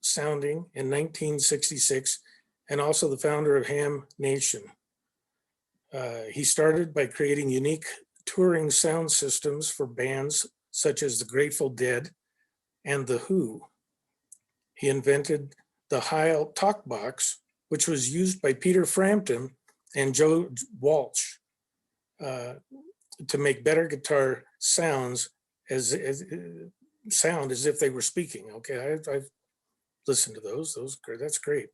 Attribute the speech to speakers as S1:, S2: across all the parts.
S1: sounding in 1966 and also the founder of Ham Nation. He started by creating unique touring sound systems for bands such as the Grateful Dead and The Who. He invented the Heil talkbox, which was used by Peter Frampton and Joe Walsh to make better guitar sounds as if they were speaking. Okay, I've listened to those. That's great.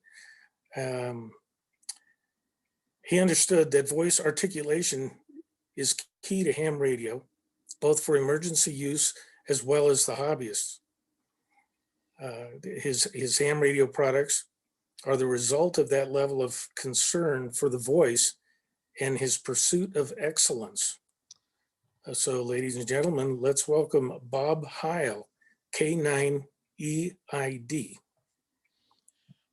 S1: He understood that voice articulation is key to ham radio, both for emergency use as well as the hobbyists. His ham radio products are the result of that level of concern for the voice and his pursuit of excellence. So, ladies and gentlemen, let's welcome Bob Heil, K9EID.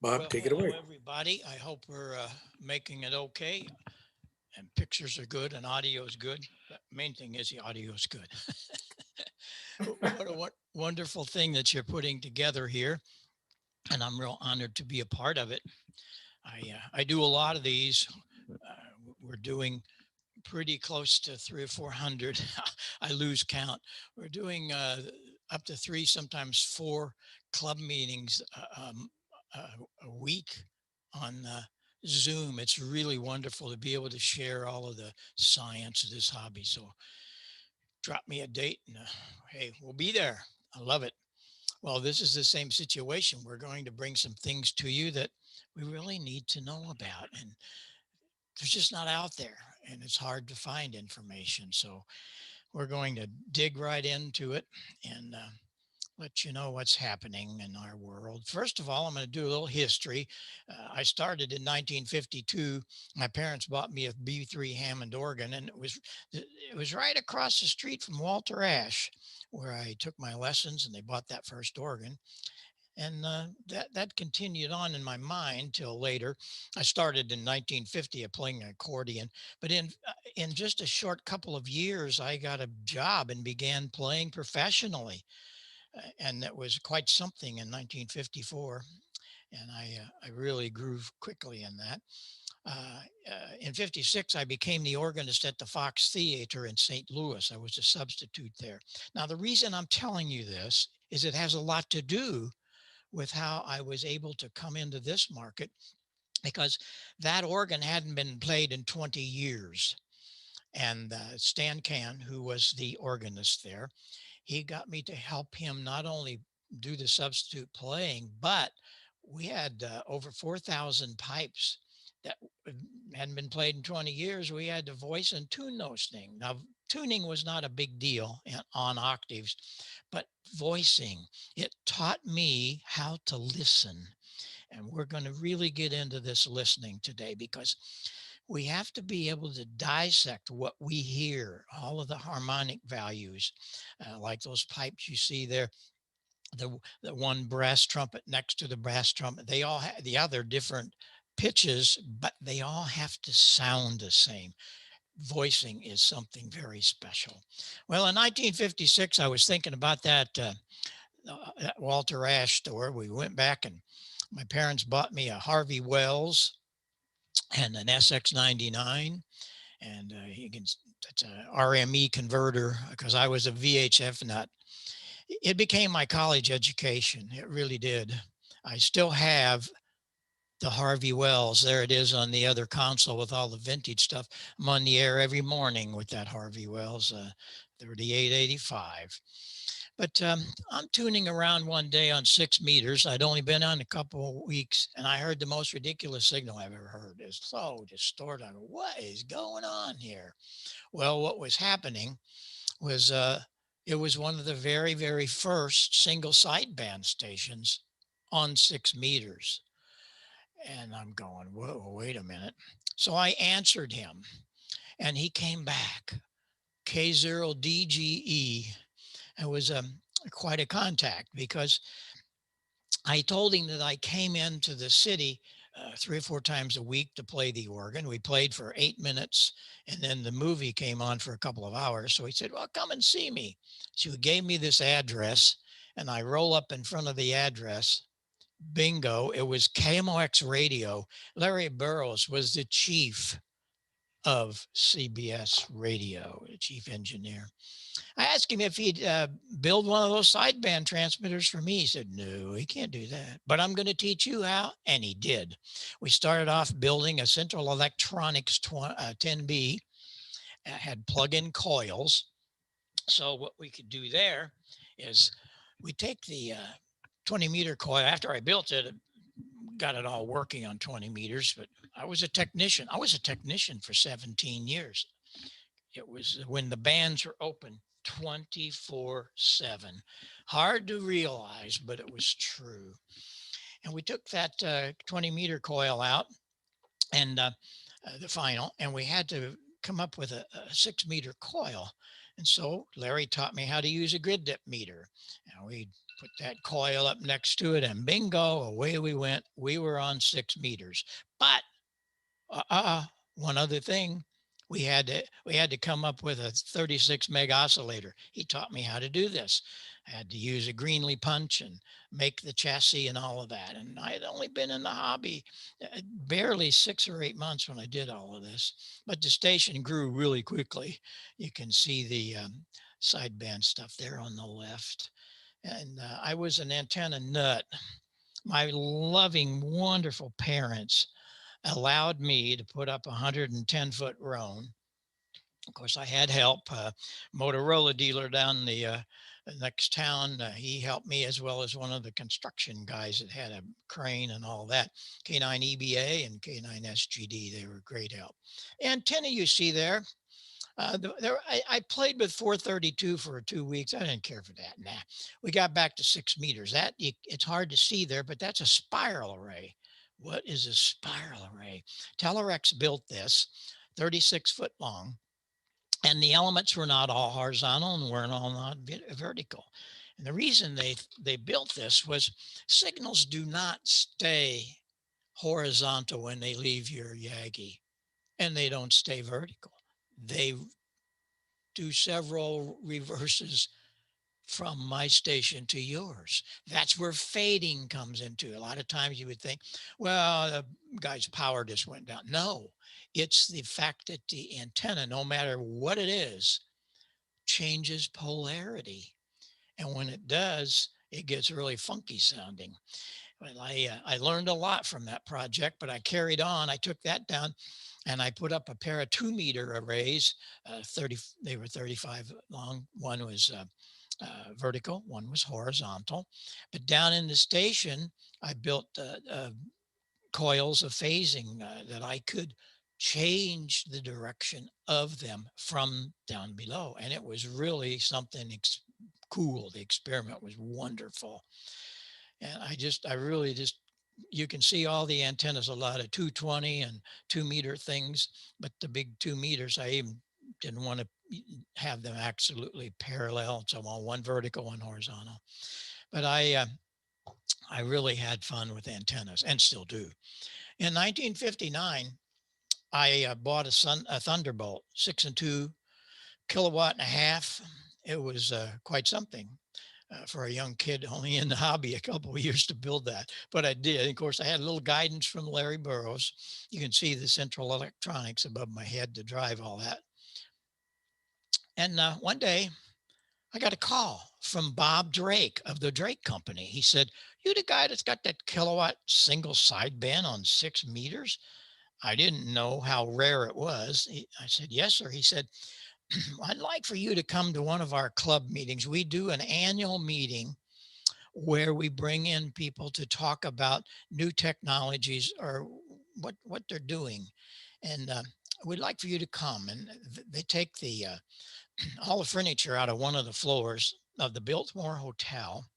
S1: Bob, take it away.
S2: Hello, everybody. I hope we're making it okay. And pictures are good and audio is good. The main thing is the audio is good. What a wonderful thing that you're putting together here. And I'm real honored to be a part of it. I do a lot of these. We're doing pretty close to 300 or 400. I lose count. We're doing up to 3, sometimes 4 club meetings a week on Zoom. It's really wonderful to be able to share all of the science of this hobby. So drop me a date and hey, we'll be there. I love it. Well, this is the same situation. We're going to bring some things to you that we really need to know about, and they're just not out there, and it's hard to find information. So we're going to dig right into it and let you know what's happening in our world. First of all, I'm going to do a little history. I started in 1952. My parents bought me a B3 Hammond organ, and it was right across the street from Walter Ash, where I took my lessons, and they bought that first organ. And that continued on in my mind till later. I started in 1950 playing an accordion, but in just a short couple of years, I got a job and began playing professionally. And that was quite something in 1954. And I really grew quickly in that. In 56, I became the organist at the Fox Theater in St. Louis. I was a substitute there. Now, the reason I'm telling you this is it has a lot to do with how I was able to come into this market, because that organ hadn't been played in 20 years. And Stan Can, who was the organist there, he got me to help him not only do the substitute playing, but we had over 4,000 pipes that hadn't been played in 20 years. We had to voice and tune those things. Now, tuning was not a big deal on octaves, but voicing, it taught me how to listen. And we're going to really get into this listening today, because we have to be able to dissect what we hear, all of the harmonic values, like those pipes you see there, the one brass trumpet next to the brass trumpet. They all have the other different pitches, but they all have to sound the same. Voicing is something very special. Well, in 1956, I was thinking about that Walter Ash store. We went back and my parents bought me a Harvey Wells and an SX99, and it's a RME converter, because I was a VHF nut. It became my college education. It really did. I still have the Harvey Wells. There it is on the other console with all the vintage stuff. I'm on the air every morning with that Harvey Wells 3885. But I'm tuning around one day on 6 meters. I'd only been on a couple of weeks, and I heard the most ridiculous signal I've ever heard. It's so distorted. I go, what is going on here? Well, what was happening was it was one of the very, very first single sideband stations on 6 meters. And I'm going, whoa, wait a minute. So I answered him, and he came back, K0DGE. It was quite a contact, because I told him that I came into the city 3 or 4 times a week to play the organ. We played for 8 minutes, and then the movie came on for a couple of hours. So he said, well, come and see me. So he gave me this address, and I roll up in front of the address, Bingo. It was KMOX Radio. Larry Burrows was the chief of CBS Radio, the chief engineer. I asked him if he'd build one of those sideband transmitters for me. He said, no, he can't do that, but I'm going to teach you how. And he did. We started off building a Central Electronics 10B, had plug-in coils. So what we could do there is we take the 20 meter coil. After I built it, got it all working on 20 meters, but I was a technician. I was a technician for 17 years. It was when the bands were open 24/7. Hard to realize, but it was true. And we took that 20 meter coil out and the final, and we had to come up with a 6 meter coil. And so Larry taught me how to use a grid dip meter. And we put that coil up next to it, and bingo, away we went. We were on 6 meters. But one other thing, we had to come up with a 36 meg oscillator. He taught me how to do this. I had to use a Greenlee punch and make the chassis and all of that. And I had only been in the hobby barely 6 or 8 months when I did all of this, but the station grew really quickly. You can see the sideband stuff there on the left. And I was an antenna nut. My loving, wonderful parents allowed me to put up a 110-foot roan. Of course, I had help. Motorola dealer down the next town, he helped me, as well as one of the construction guys that had a crane and all that. K9 EBA and K9 SGD, they were great help. Antenna you see there. I played with 432 for 2 weeks. I didn't care for that. Nah, we got back to 6 meters. It's hard to see there, but that's a spiral array. What is a spiral array? Telerex built this, 36 foot long, and the elements were not all horizontal and weren't all not vertical. And the reason they built this was signals do not stay horizontal when they leave your Yagi, and they don't stay vertical. They do several reverses from my station to yours. That's where fading comes into. A lot of times you would think, well, the guy's power just went down. No, it's the fact that the antenna, no matter what it is, changes polarity. And when it does, it gets really funky sounding. Well, I learned a lot from that project, but I carried on. I took that down and I put up a pair of 2 meter arrays. They were 35 long. One was vertical, one was horizontal. But down in the station, I built coils of phasing that I could change the direction of them from down below. And it was really something cool. The experiment was wonderful. And I really just, you can see all the antennas, a lot of 220 and 2 meter things, but the big 2 meters, I even didn't want to have them absolutely parallel. So I'm on one vertical, one horizontal. But I really had fun with antennas and still do. In 1959, I bought a Thunderbolt, 6 and 2 kilowatt and a half. It was quite something. For a young kid only in the hobby a couple of years to build that, but I did. And of course, I had a little guidance from Larry Burrows. You can see the central electronics above my head to drive all that. And one day I got a call from Bob Drake of the Drake Company. He said, "You the guy that's got that kilowatt single sideband on 6 meters?" I didn't know how rare it was. I said, "Yes, sir." He said, "I'd like for you to come to one of our club meetings. We do an annual meeting where we bring in people to talk about new technologies or what they're doing. And we'd like for you to come." And they take the all the furniture out of one of the floors of the Biltmore Hotel.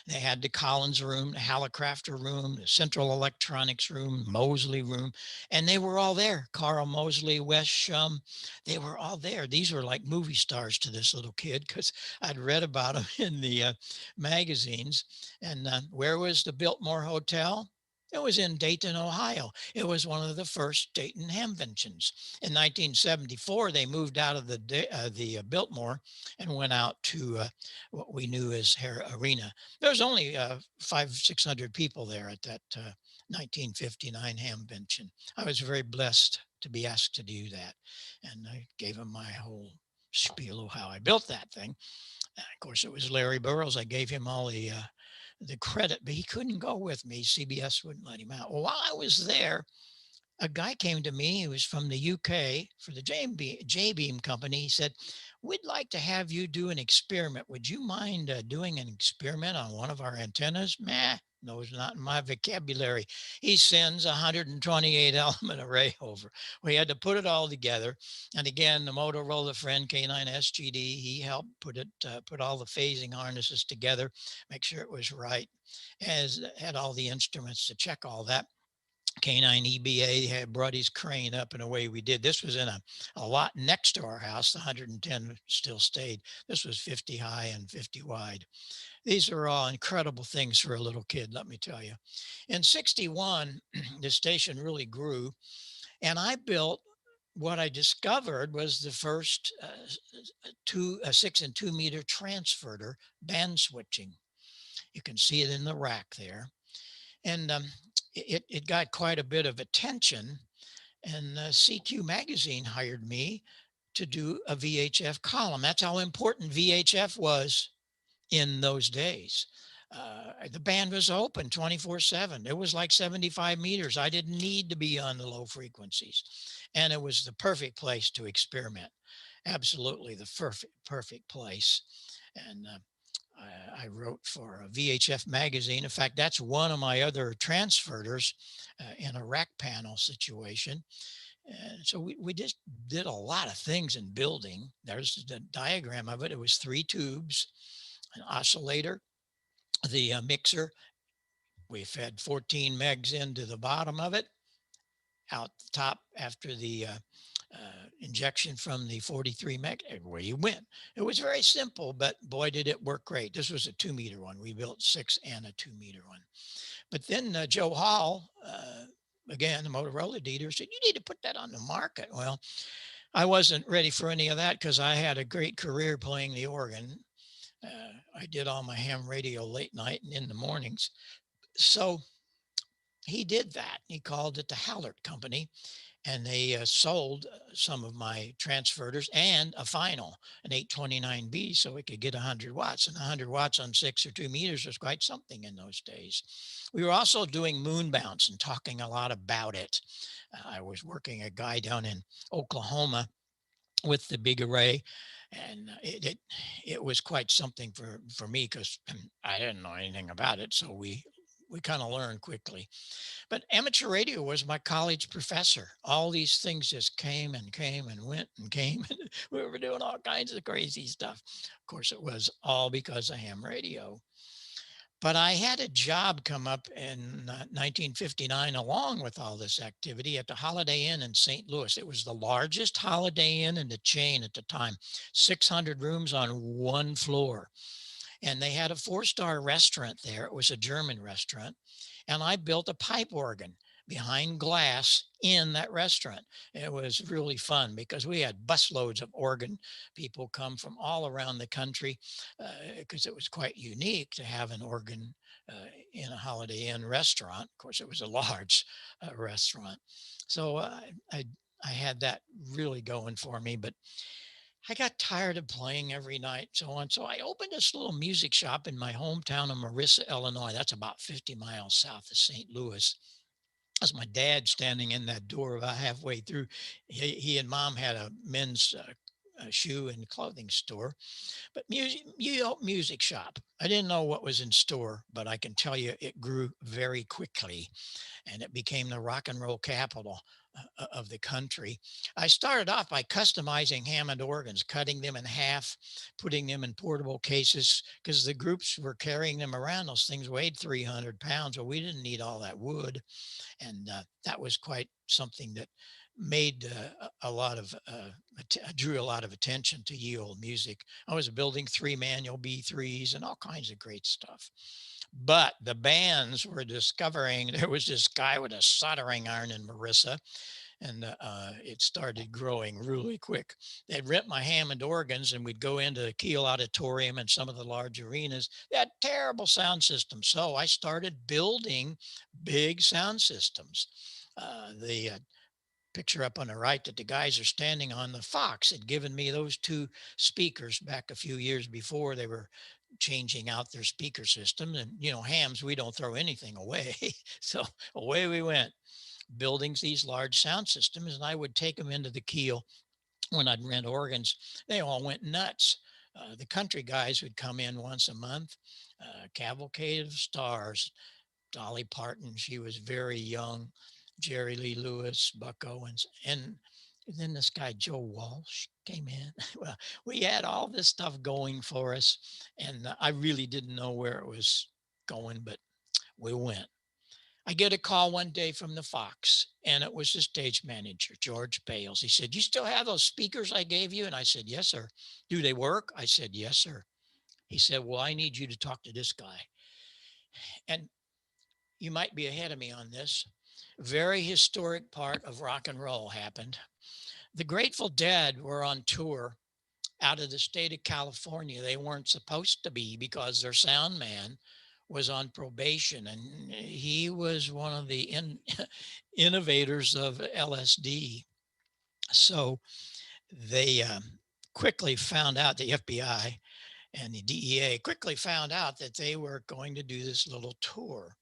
S2: They had the Collins room, the Hallicrafter room, the Central Electronics room, Mosley room, and they were all there. Carl Mosley, Wes Shum, they were all there. These were like movie stars to this little kid because I'd read about them in the magazines. And where was the Biltmore Hotel? It was in Dayton, Ohio. It was one of the first Dayton hamventions. In 1974, they moved out of the Biltmore and went out to what we knew as Hare Arena. There was only 600 people there at that 1959 hamvention. I was very blessed to be asked to do that, and I gave him my whole spiel of how I built that thing. Of course, it was Larry Burroughs. I gave him all the credit, but he couldn't go with me. CBS wouldn't let him out. Well, while I was there, a guy came to me. He was from the UK for the J-Beam company. He said, "We'd like to have you do an experiment. Would you mind doing an experiment on one of our antennas?" Meh, no, it's not in my vocabulary. He sends a 128 element array over. We had to put it all together. And again, the Motorola friend K9SGD, he helped put all the phasing harnesses together, make sure it was right, as had all the instruments to check all that. K9 EBA had brought his crane up, and away we did. This was in a lot next to our house. The 110 still stayed. This was 50 high and 50 wide. These are all incredible things for a little kid, let me tell you. In 61, the station really grew, and I built what I discovered was the first 6 and 2 meter transverter band switching. You can see it in the rack there. And it got quite a bit of attention, and CQ magazine hired me to do a VHF column. That's how important VHF was in those days. The band was open 24/7. It was like 75 meters. I didn't need to be on the low frequencies, and it was the perfect place to experiment. Absolutely the perfect place. And I wrote for a VHF magazine. In fact, that's one of my other transferters in a rack panel situation. And so we just did a lot of things in building. There's the diagram of it. It was 3 tubes, an oscillator, the mixer. We fed 14 megs into the bottom of it, out the top after the injection from the 43 meg, where you went. It was very simple, but boy, did it work great. This was a 2 meter one. We built 6 and a 2 meter one. But then Joe Heil, again, the Motorola dealer, said, "You need to put that on the market." Well, I wasn't ready for any of that because I had a great career playing the organ. I did all my ham radio late night and in the mornings. So he did that. He called it the Hallert Company, and they sold some of my transferters and a final, an 829B, so it could get 100 watts. And 100 watts on 6 or 2 meters was quite something in those days. We were also doing moon bounce and talking a lot about it. I was working a guy down in Oklahoma with the big array, and it was quite something for me because I didn't know anything about it. So we kind of learned quickly. But amateur radio was my college professor. All these things just came and came and went and came. And we were doing all kinds of crazy stuff. Of course, it was all because of ham radio. But I had a job come up in 1959 along with all this activity at the Holiday Inn in St. Louis. It was the largest Holiday Inn in the chain at the time, 600 rooms on one floor. And they had a 4-star restaurant there. It was a German restaurant. And I built a pipe organ behind glass in that restaurant. It was really fun because we had busloads of organ people come from all around the country because it was quite unique to have an organ in a Holiday Inn restaurant. Of course, it was a large restaurant. So I had that really going for me, but I got tired of playing every night, so on. So I opened this little music shop in my hometown of Marissa, Illinois. That's about 50 miles south of St. Louis. As my dad standing in that door about halfway through. He and mom had a men's shoe and clothing store, but music shop. I didn't know what was in store, but I can tell you it grew very quickly, and it became the rock and roll capital of the country. I started off by customizing Hammond organs, cutting them in half, putting them in portable cases because the groups were carrying them around. Those things weighed 300 pounds, but we didn't need all that wood. And that was quite something that made a lot of, drew a lot of attention to ye old music. I was building 3-manual B3s and all kinds of great stuff. But the bands were discovering there was this guy with a soldering iron in Marissa, and it started growing really quick. They'd rent my Hammond organs, and we'd go into the Kiel Auditorium and some of the large arenas. They had terrible sound systems. So I started building big sound systems. The picture up on the right that the guys are standing on, the Fox had given me those 2 speakers back a few years before. They were changing out their speaker system, and hams, we don't throw anything away. So away we went, building these large sound systems, and I would take them into the Kiel when I'd rent organs. They all went nuts. The country guys would come in once a month. Cavalcade of Stars, Dolly Parton, she was very young, Jerry Lee Lewis, Buck Owens, and then this guy Joe Walsh came in. Well, we had all this stuff going for us, and I really didn't know where it was going, but we went. I get a call one day from the Fox, and it was the stage manager, George Bales. He said, "You still have those speakers I gave you?" And I said, "Yes, sir." "Do they work?" I said, "Yes, sir." He said, "Well, I need you to talk to this guy." And you might be ahead of me on this. Very historic part of rock and roll happened. The Grateful Dead were on tour out of the state of California. They weren't supposed to be because their sound man was on probation, and he was one of the innovators of LSD. So they quickly found out, the FBI and the DEA quickly found out that they were going to do this little tour.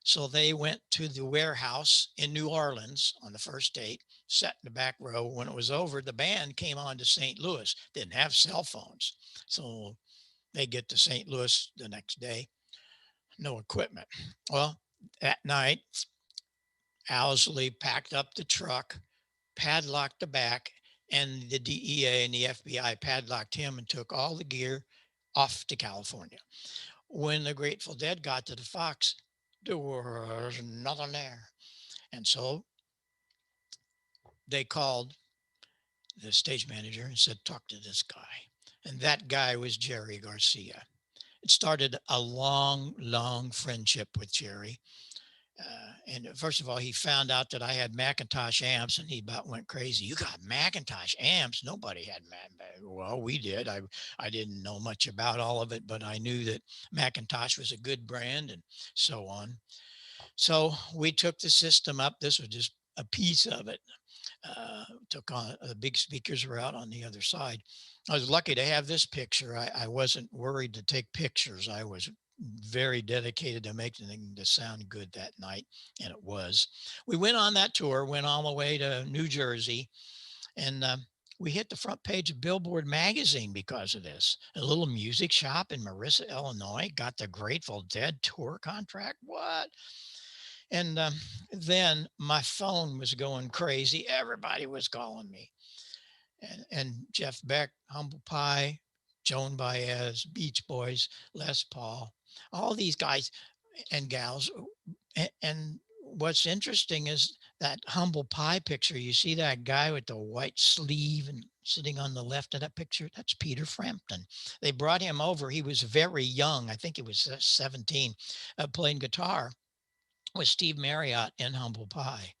S2: So they went to the warehouse in New Orleans on the first date, sat in the back row. When it was over, the band came on to St. Louis, didn't have cell phones. So they get to St. Louis the next day, no equipment. Well, that night, Owsley packed up the truck, padlocked the back, and the DEA and the FBI padlocked him and took all the gear off to California. When the Grateful Dead got to the Fox, there was nothing there. And so they called the stage manager and said, "Talk to this guy." And that guy was Jerry Garcia. It started a long, long friendship with Jerry. And first of all, he found out that I had Macintosh amps, and he about went crazy. "You got Macintosh amps? Nobody had Well, we did. I didn't know much about all of it, but I knew that Macintosh was a good brand, and so on. So we took the system up. This was just a piece of it. Took on the big speakers were out on the other side. I was lucky to have this picture. I wasn't worried to take pictures. I was very dedicated to making the sound good that night, and it was. We went on that tour, went all the way to New Jersey, and we hit the front page of Billboard magazine because of this. A little music shop in Marissa, Illinois, got the Grateful Dead tour contract. What? And then my phone was going crazy. Everybody was calling me. And Jeff Beck, Humble Pie, Joan Baez, Beach Boys, Les Paul, all these guys and gals. And what's interesting is that Humble Pie picture. You see that guy with the white sleeve and sitting on the left of that picture? That's Peter Frampton. They brought him over. He was very young. I think he was 17, playing guitar with Steve Marriott in Humble Pie.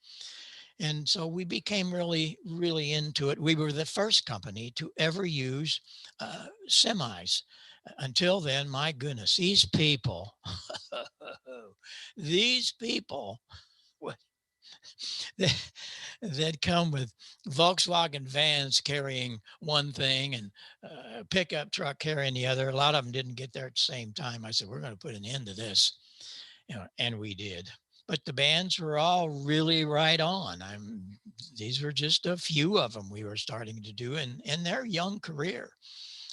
S2: And so we became really, really into it. We were the first company to ever use semis. Until then, my goodness, these people, these people, they'd come with Volkswagen vans carrying one thing and a pickup truck carrying the other. A lot of them didn't get there at the same time. I said, "We're going to put an end to this." And we did. But the bands were all really right on. These were just a few of them we were starting to do in their young career.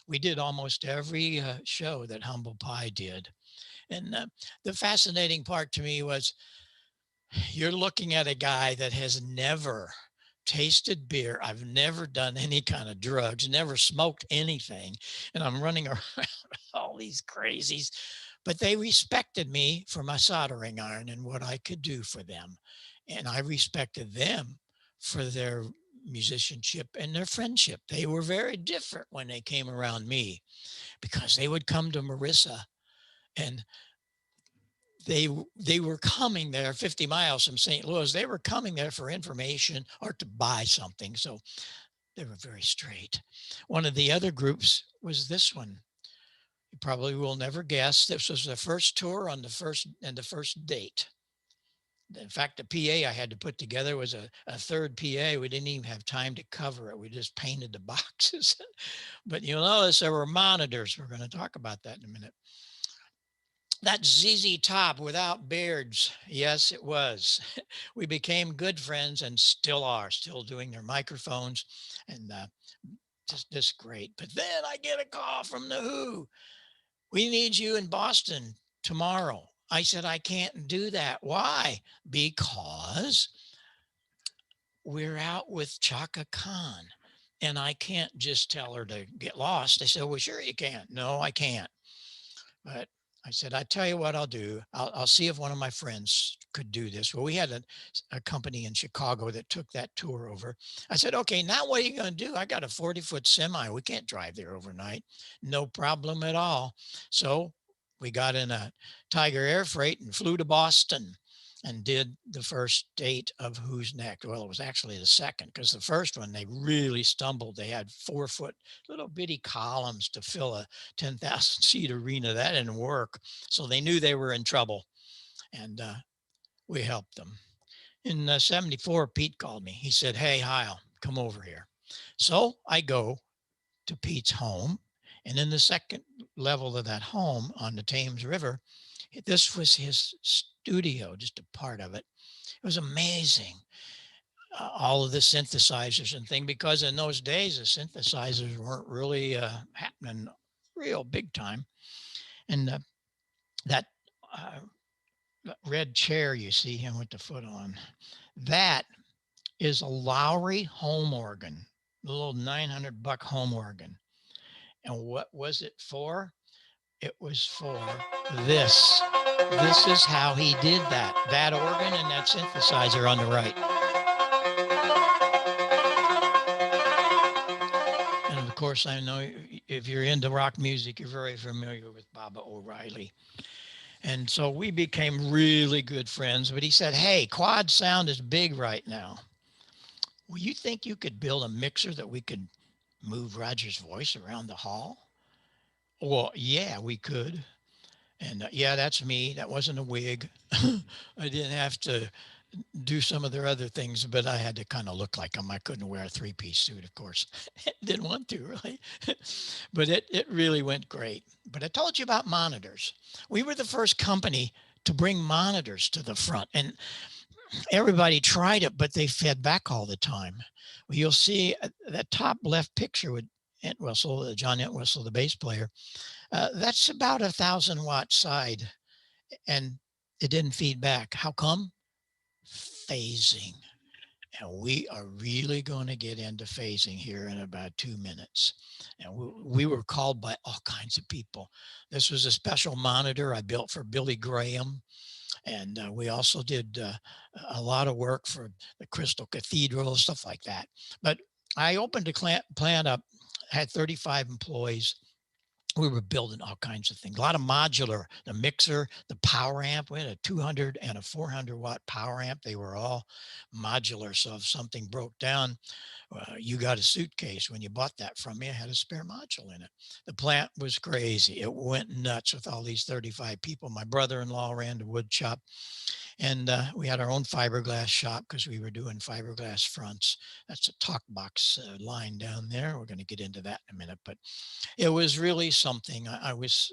S2: We did almost every show that Humble Pie did. And the fascinating part to me was you're looking at a guy that has never tasted beer. I've never done any kind of drugs, never smoked anything. And I'm running around all these crazies, but they respected me for my soldering iron and what I could do for them. And I respected them for their musicianship and their friendship. They were very different when they came around me, because they would come to Marissa, and they were coming there 50 miles from St. Louis. They were coming there for information or to buy something. So they were very straight. One of the other groups was this one. You probably will never guess. This was the first tour on the first date. In fact, the PA I had to put together was a third PA. We didn't even have time to cover it. We just painted the boxes. But you'll notice there were monitors. We're going to talk about that in a minute. That ZZ Top without beards. Yes, it was. We became good friends and still are, still doing their microphones, and just great. But then I get a call from the Who. We need you in Boston tomorrow. I said, I can't do that. Why? Because we're out with Chaka Khan, and I can't just tell her to get lost. They said, well, sure you can. No, I can't. But I said, I tell you what I'll do. I'll see if one of my friends could do this. Well, we had a company in Chicago that took that tour over. I said, okay, now what are you going to do? I got a 40-foot semi. We can't drive there overnight. No problem at all. So we got in a Tiger Air Freight and flew to Boston and did the first date of Who's Next. Well, it was actually the second, because the first one, they really stumbled. They had 4-foot little bitty columns to fill a 10,000 seat arena. That didn't work. So they knew they were in trouble, and we helped them. In 74, Pete called me. He said, hey, Heil, come over here. So I go to Pete's home, and in the second level of that home on the Thames River, this was his studio, just a part of it. It was amazing. All of the synthesizers and thing, because in those days, the synthesizers weren't really happening real big time. And that red chair you see him with the foot on, that is a Lowry home organ, a little $900 home organ. And what was it for? It was for this. This is how he did that. That organ and that synthesizer on the right. And of course, I know if you're into rock music, you're very familiar with Baba O'Reilly. And so we became really good friends. But he said, hey, quad sound is big right now. Well, you think you could build a mixer that we could move Roger's voice around the hall? Well, yeah, we could. And yeah, that's me. That wasn't a wig. I didn't have to do some of their other things, but I had to kind of look like them. I couldn't wear a 3-piece suit, of course. Didn't want to, really. But it really went great. But I told you about monitors. We were the first company to bring monitors to the front. And everybody tried it, but they fed back all the time. Well, you'll see that top left picture with Entwistle, John Entwistle, the bass player. That's about 1,000 watt side, and it didn't feed back. How come? Phasing. And we are really going to get into phasing here in about 2 minutes. And we were called by all kinds of people. This was a special monitor I built for Billy Graham. And we also did a lot of work for the Crystal Cathedral, stuff like that. But I opened a plant up, had 35 employees. We were building all kinds of things, a lot of modular, the mixer, the power amp. We had a 200 and a 400 watt power amp. They were all modular. So if something broke down, you got a suitcase. When you bought that from me, I had a spare module in it. The plant was crazy. It went nuts with all these 35 people. My brother-in-law ran the wood shop. And we had our own fiberglass shop because we were doing fiberglass fronts. That's a talk box line down there. We're going to get into that in a minute. But it was really something. I was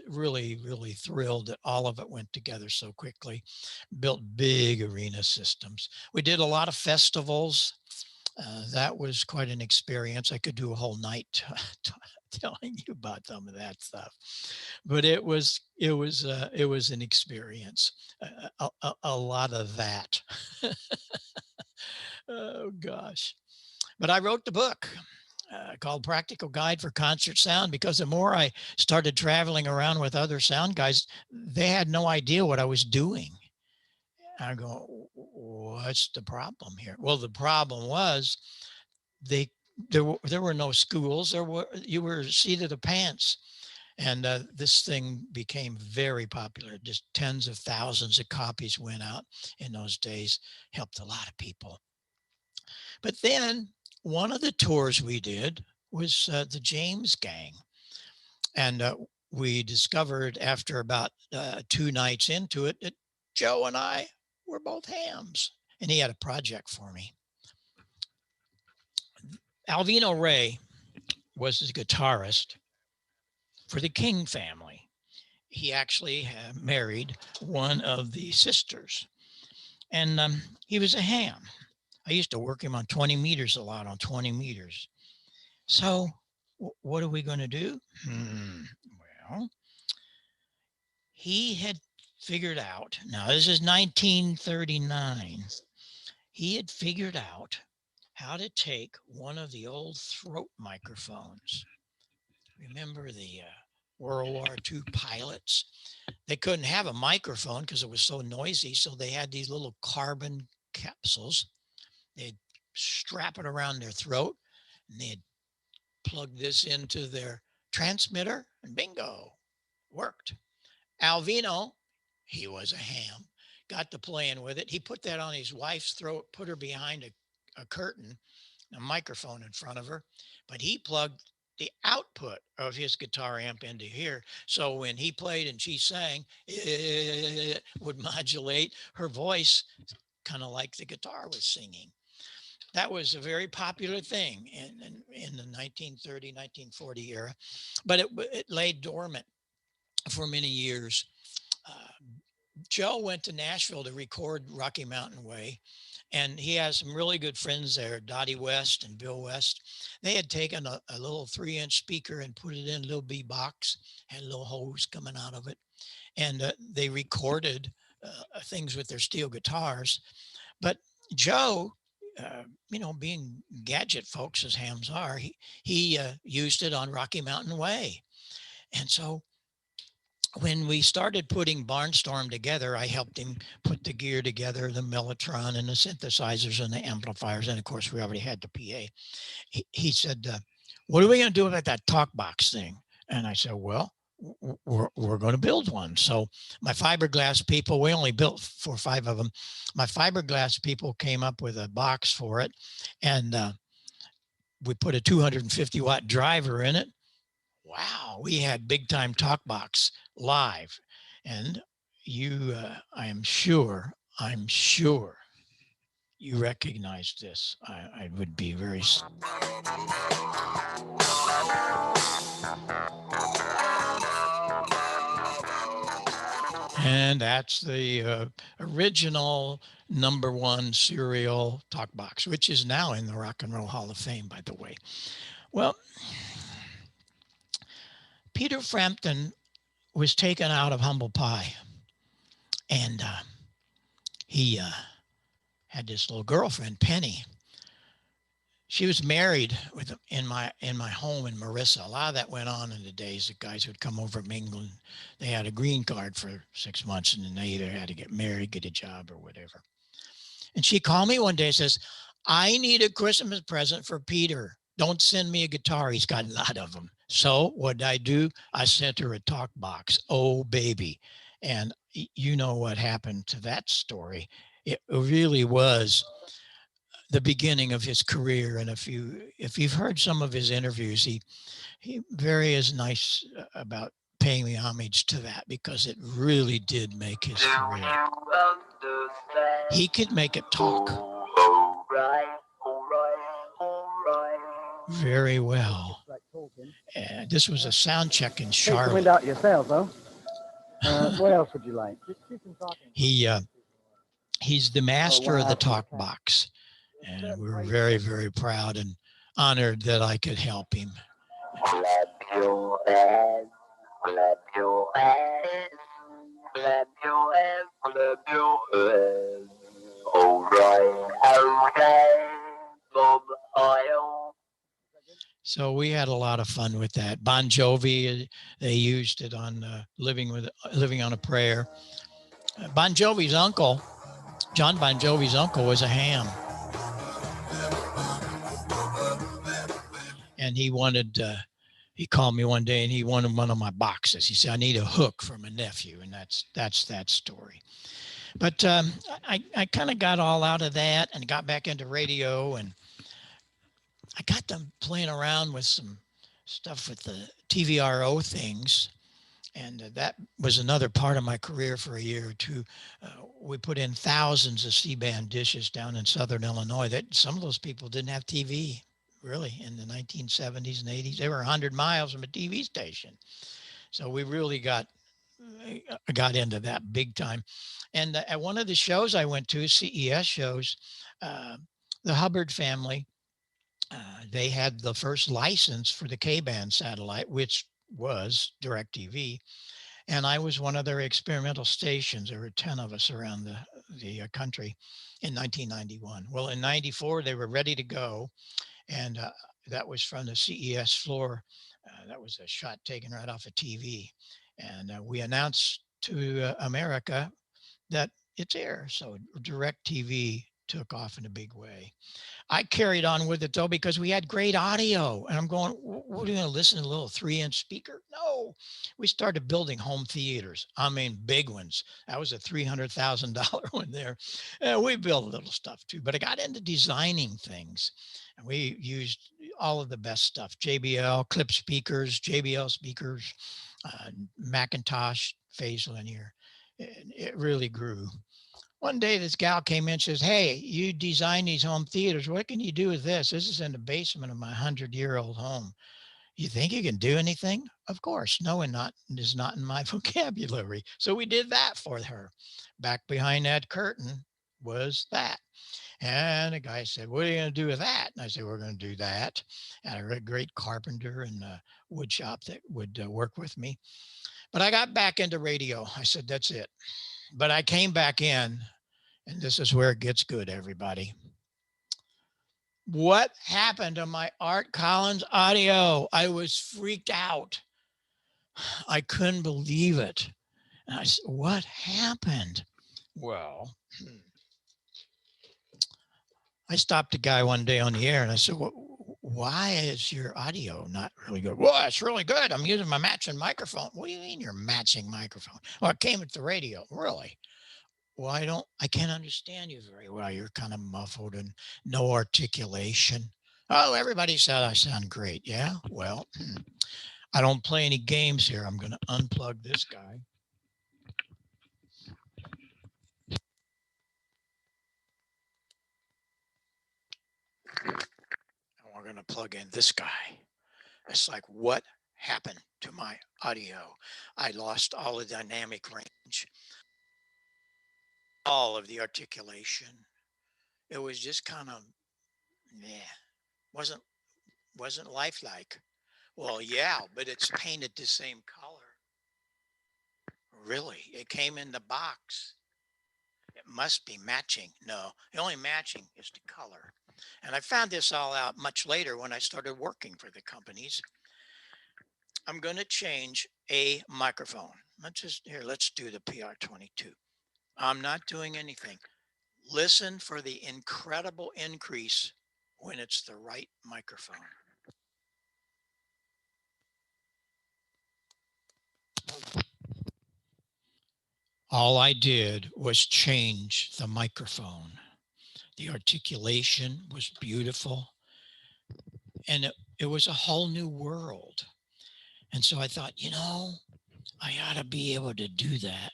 S2: really, really thrilled that all of it went together so quickly. Built big arena systems. We did a lot of festivals. That was quite an experience. I could do a whole night telling you about some of that stuff, but it was an experience. A lot of that. Oh gosh! But I wrote the book called Practical Guide for Concert Sound, because the more I started traveling around with other sound guys, they had no idea what I was doing. I go, what's the problem here? Well, the problem was there were no schools. You were seat of the pants. And this thing became very popular. Just tens of thousands of copies went out in those days, helped a lot of people. But then one of the tours we did was the James Gang. And we discovered after about 2 nights into it that Joe and I were both hams. And he had a project for me. Alvino Ray was the guitarist for the King family. He actually married one of the sisters. And he was a ham. I used to work him on 20 meters a lot, on 20 meters. So what are we going to do? Well, he had figured out, now this is 1939, he had figured out how to take one of the old throat microphones. Remember the World War II pilots? They couldn't have a microphone because it was so noisy. So they had these little carbon capsules. They'd strap it around their throat and they'd plug this into their transmitter and bingo, worked. Alvino, he was a ham, got to playing with it. He put that on his wife's throat, put her behind a curtain, a microphone in front of her, but he plugged the output of his guitar amp into here. So when he played and she sang, it would modulate her voice, kind of like the guitar was singing. That was a very popular thing in the 1930, 1940 era, but it lay dormant for many years. Joe went to Nashville to record Rocky Mountain Way, and he has some really good friends there, Dottie West and Bill West. They had taken a little 3-inch speaker and put it in a little B box, had a little hose coming out of it, and they recorded things with their steel guitars. But Joe, being gadget folks as hams are, he used it on Rocky Mountain Way. And so when we started putting Barnstorm together, I helped him put the gear together, the Mellotron and the synthesizers and the amplifiers. And of course, we already had the PA. He said, what are we going to do about that talk box thing? And I said, well, we're going to build one. So my fiberglass people, we only built 4 or 5 of them. My fiberglass people came up with a box for it. And we put a 250 watt driver in it. Wow, we had big time talk box live. And you, I'm sure you recognize this. I would be very. And that's the original #1 serial talk box, which is now in the Rock and Roll Hall of Fame, by the way. Well, Peter Frampton was taken out of Humble Pie, and he had this little girlfriend, Penny. She was married in my home in Marissa. A lot of that went on in the days. The guys would come over from England. They had a green card for 6 months, and then they either had to get married, get a job, or whatever. And she called me one day and says, I need a Christmas present for Peter. Don't send me a guitar. He's got a lot of them. So what did I do? I sent her a talk box. Oh, baby. And you know what happened to that story. It really was the beginning of his career. And if you've heard some of his interviews, he very is nice about paying the homage to that, because it really did make his career. He could make it talk very well. And this was a sound check in Charlotte.
S3: Take the wind out yourself, though. What else would you like?
S2: He's the master of the talk box. And we're very, very proud and honored that I could help him.
S4: Clap your hands, clap your hands, clap your hands, clap your hands. All right, okay, Bob Heil.
S2: So we had a lot of fun with that. Bon Jovi, they used it on Living on a Prayer. Bon Jovi's uncle John Bon Jovi's uncle was a ham. And he wanted, he called me one day and he wanted one of my boxes. He said, I need a hook for my nephew. And that's that story. But I kind of got all out of that and got back into radio, and I got them playing around with some stuff with the TVRO things. And that was another part of my career for a year or two. We put in thousands of C-band dishes down in Southern Illinois. That some of those people didn't have TV, really, in the 1970s and 80s. They were 100 miles from a TV station. So we really got into that big time. And at one of the shows I went to, CES shows, the Hubbard family, they had the first license for the K-band satellite, which was DirecTV. And I was one of their experimental stations. There were 10 of us around the country in 1991. Well, in 94, they were ready to go. And that was from the CES floor. That was a shot taken right off of TV. And we announced to America that it's air. So DirecTV took off in a big way. I carried on with it though, because we had great audio, and I'm going, what are you going to listen to, a little 3-inch speaker? No, we started building home theaters. I mean, big ones. That was a $300,000 one there. We built little stuff too, but I got into designing things, and we used all of the best stuff, JBL, clip speakers, JBL speakers, Macintosh, phase linear. It really grew. One day this gal came in and says, hey, you design these home theaters. What can you do with this? This is in the basement of my 100-year-old home. You think you can do anything? Of course. No, and not is not in my vocabulary. So we did that for her. Back behind that curtain was that. And the guy said, what are you going to do with that? And I said, we're going to do that. And I had a great carpenter in the wood shop that would work with me. But I got back into radio. I said, that's it. But I came back in, and this is where it gets good, everybody. What happened to my Art Collins audio? I was freaked out. I couldn't believe it. And I said, what happened? Well, I stopped a guy one day on the air and I said, why is your audio not really good? Well, it's really good. I'm using my matching microphone. What do you mean you're matching microphone? Well, it came at the radio. Really? Well, I can't understand you very well. You're kind of muffled and no articulation. Oh, everybody said I sound great. Yeah, well, I don't play any games here. I'm going to unplug this guy. And we're going to plug in this guy. It's like, what happened to my audio? I lost all the dynamic range, all of the articulation. It was just kind of, wasn't lifelike. Well, yeah, but it's painted the same color. Really? It came in the box. It must be matching. No, the only matching is the color. And I found this all out much later when I started working for the companies. I'm going to change a microphone. Let's do the PR22. I'm not doing anything. Listen for the incredible increase when it's the right microphone. All I did was change the microphone. The articulation was beautiful. And it was a whole new world. And so I thought, I ought to be able to do that.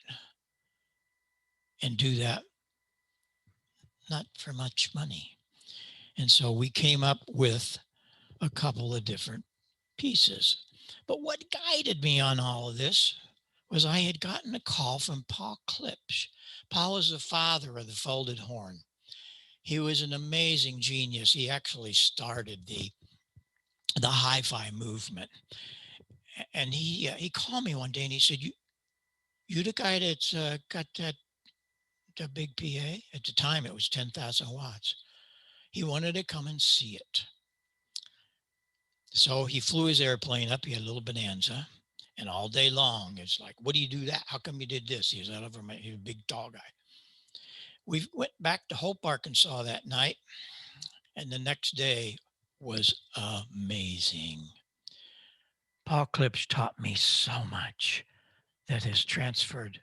S2: And do that not for much money. And so we came up with a couple of different pieces. But what guided me on all of this was I had gotten a call from Paul Klipsch. Paul is the father of the folded horn. He was an amazing genius. He actually started the hi-fi movement. And he called me one day and he said, you the guy that's got the big PA? At the time, it was 10,000 watts. He wanted to come and see it. So he flew his airplane up. He had a little Bonanza. And all day long, it's like, what do you do that? How come you did this? He was out over he's a big tall guy. We went back to Hope, Arkansas that night, and the next day was amazing. Paul Klipsch taught me so much that has transferred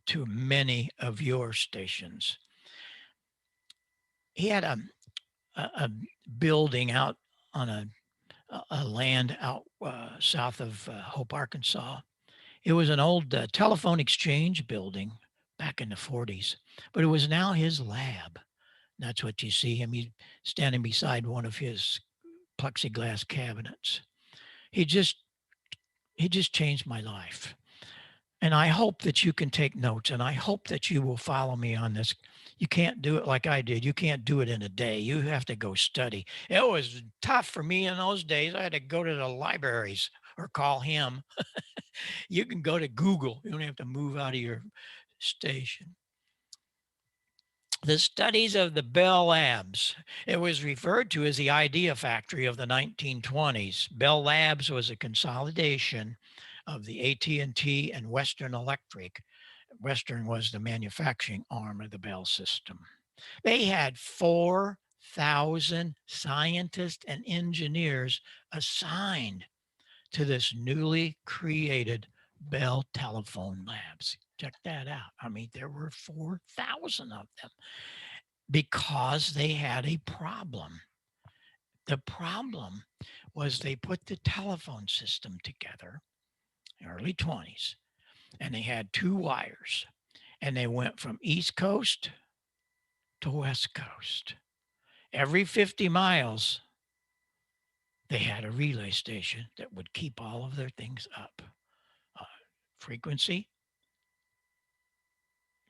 S2: to many of your stations. He had a building out on a land out south of Hope, Arkansas. It was an old telephone exchange building back in the 40s, but it was now his lab. That's what you see him. He's standing beside one of his plexiglass cabinets. He just changed my life. And I hope that you can take notes, and I hope that you will follow me on this. You can't do it like I did. You can't do it in a day. You have to go study. It was tough for me in those days. I had to go to the libraries or call him. You can go to Google. You don't have to move out of your station. The studies of the Bell Labs. It was referred to as the idea factory of the 1920s. Bell Labs was a consolidation of the AT&T and Western Electric. Western was the manufacturing arm of the Bell system. They had 4,000 scientists and engineers assigned to this newly created Bell Telephone Labs. Check that out. I mean, there were 4,000 of them because they had a problem. The problem was they put the telephone system together early 20s, and they had 2 wires, and they went from East Coast to West Coast. Every 50 miles, they had a relay station that would keep all of their things up. Frequency,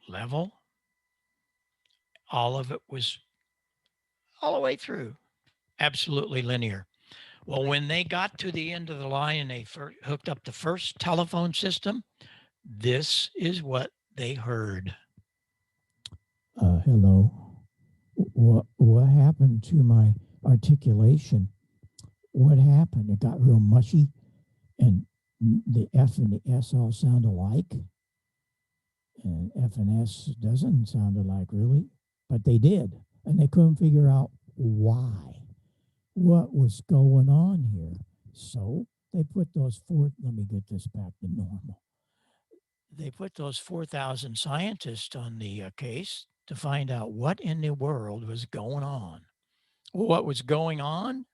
S2: level, all of it was all the way through, absolutely linear. Well, when they got to the end of the line and they hooked up the first telephone system, this is what they heard.
S5: Hello. What happened to my articulation? What happened? It got real mushy, and the F and the S all sound alike. And F and S doesn't sound alike, really, but they did, and they couldn't figure out why. What was going on here? So they put those let me get this back to normal.
S2: They put those 4,000 scientists on the case to find out what in the world was going on. What was going on?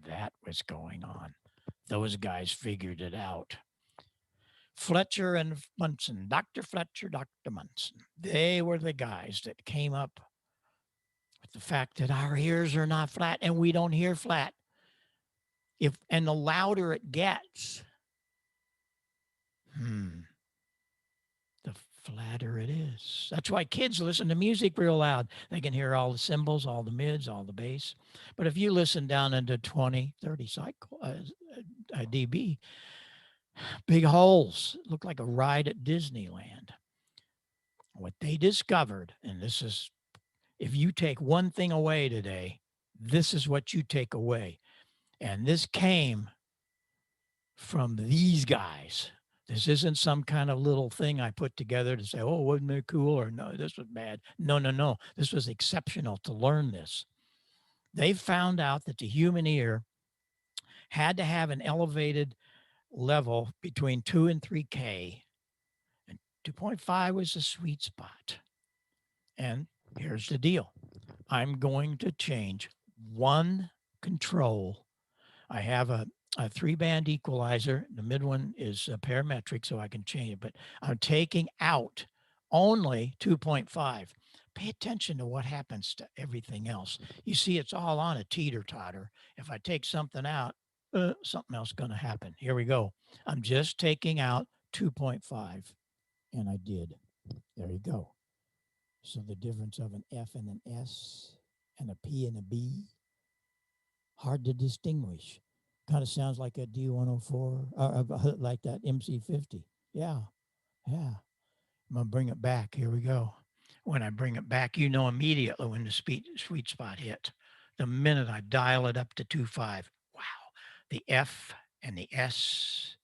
S2: That was going on. Those guys figured it out. Fletcher and Munson, Dr. Fletcher, Dr. Munson, they were the guys that came up with the fact that our ears are not flat and we don't hear flat. And the louder it gets, the flatter it is. That's why kids listen to music real loud. They can hear all the cymbals, all the mids, all the bass. But if you listen down into 20, 30 dB, big holes, look like a ride at Disneyland. What they discovered, and this is, if you take one thing away today, this is what you take away. And this came from these guys. This isn't some kind of little thing I put together to say, oh, wasn't it cool? Or no, this was bad. No. This was exceptional to learn this. They found out that the human ear had to have an elevated level between 2 and 3K. And 2.5 was the sweet spot. And here's the deal. I'm going to change one control. I have a 3-band equalizer. The mid one is parametric, so I can change it. But I'm taking out only 2.5. Pay attention to what happens to everything else. You see, it's all on a teeter-totter. If I take something out, something else is going to happen. Here we go. I'm just taking out 2.5, and I did. There you go. So the difference of an F and an S and a P and a B, hard to distinguish. Kind of sounds like a D104, like that MC50. Yeah. I'm going to bring it back. Here we go. When I bring it back, you know immediately when the sweet spot hit. The minute I dial it up to 2.5, wow, the F and the S,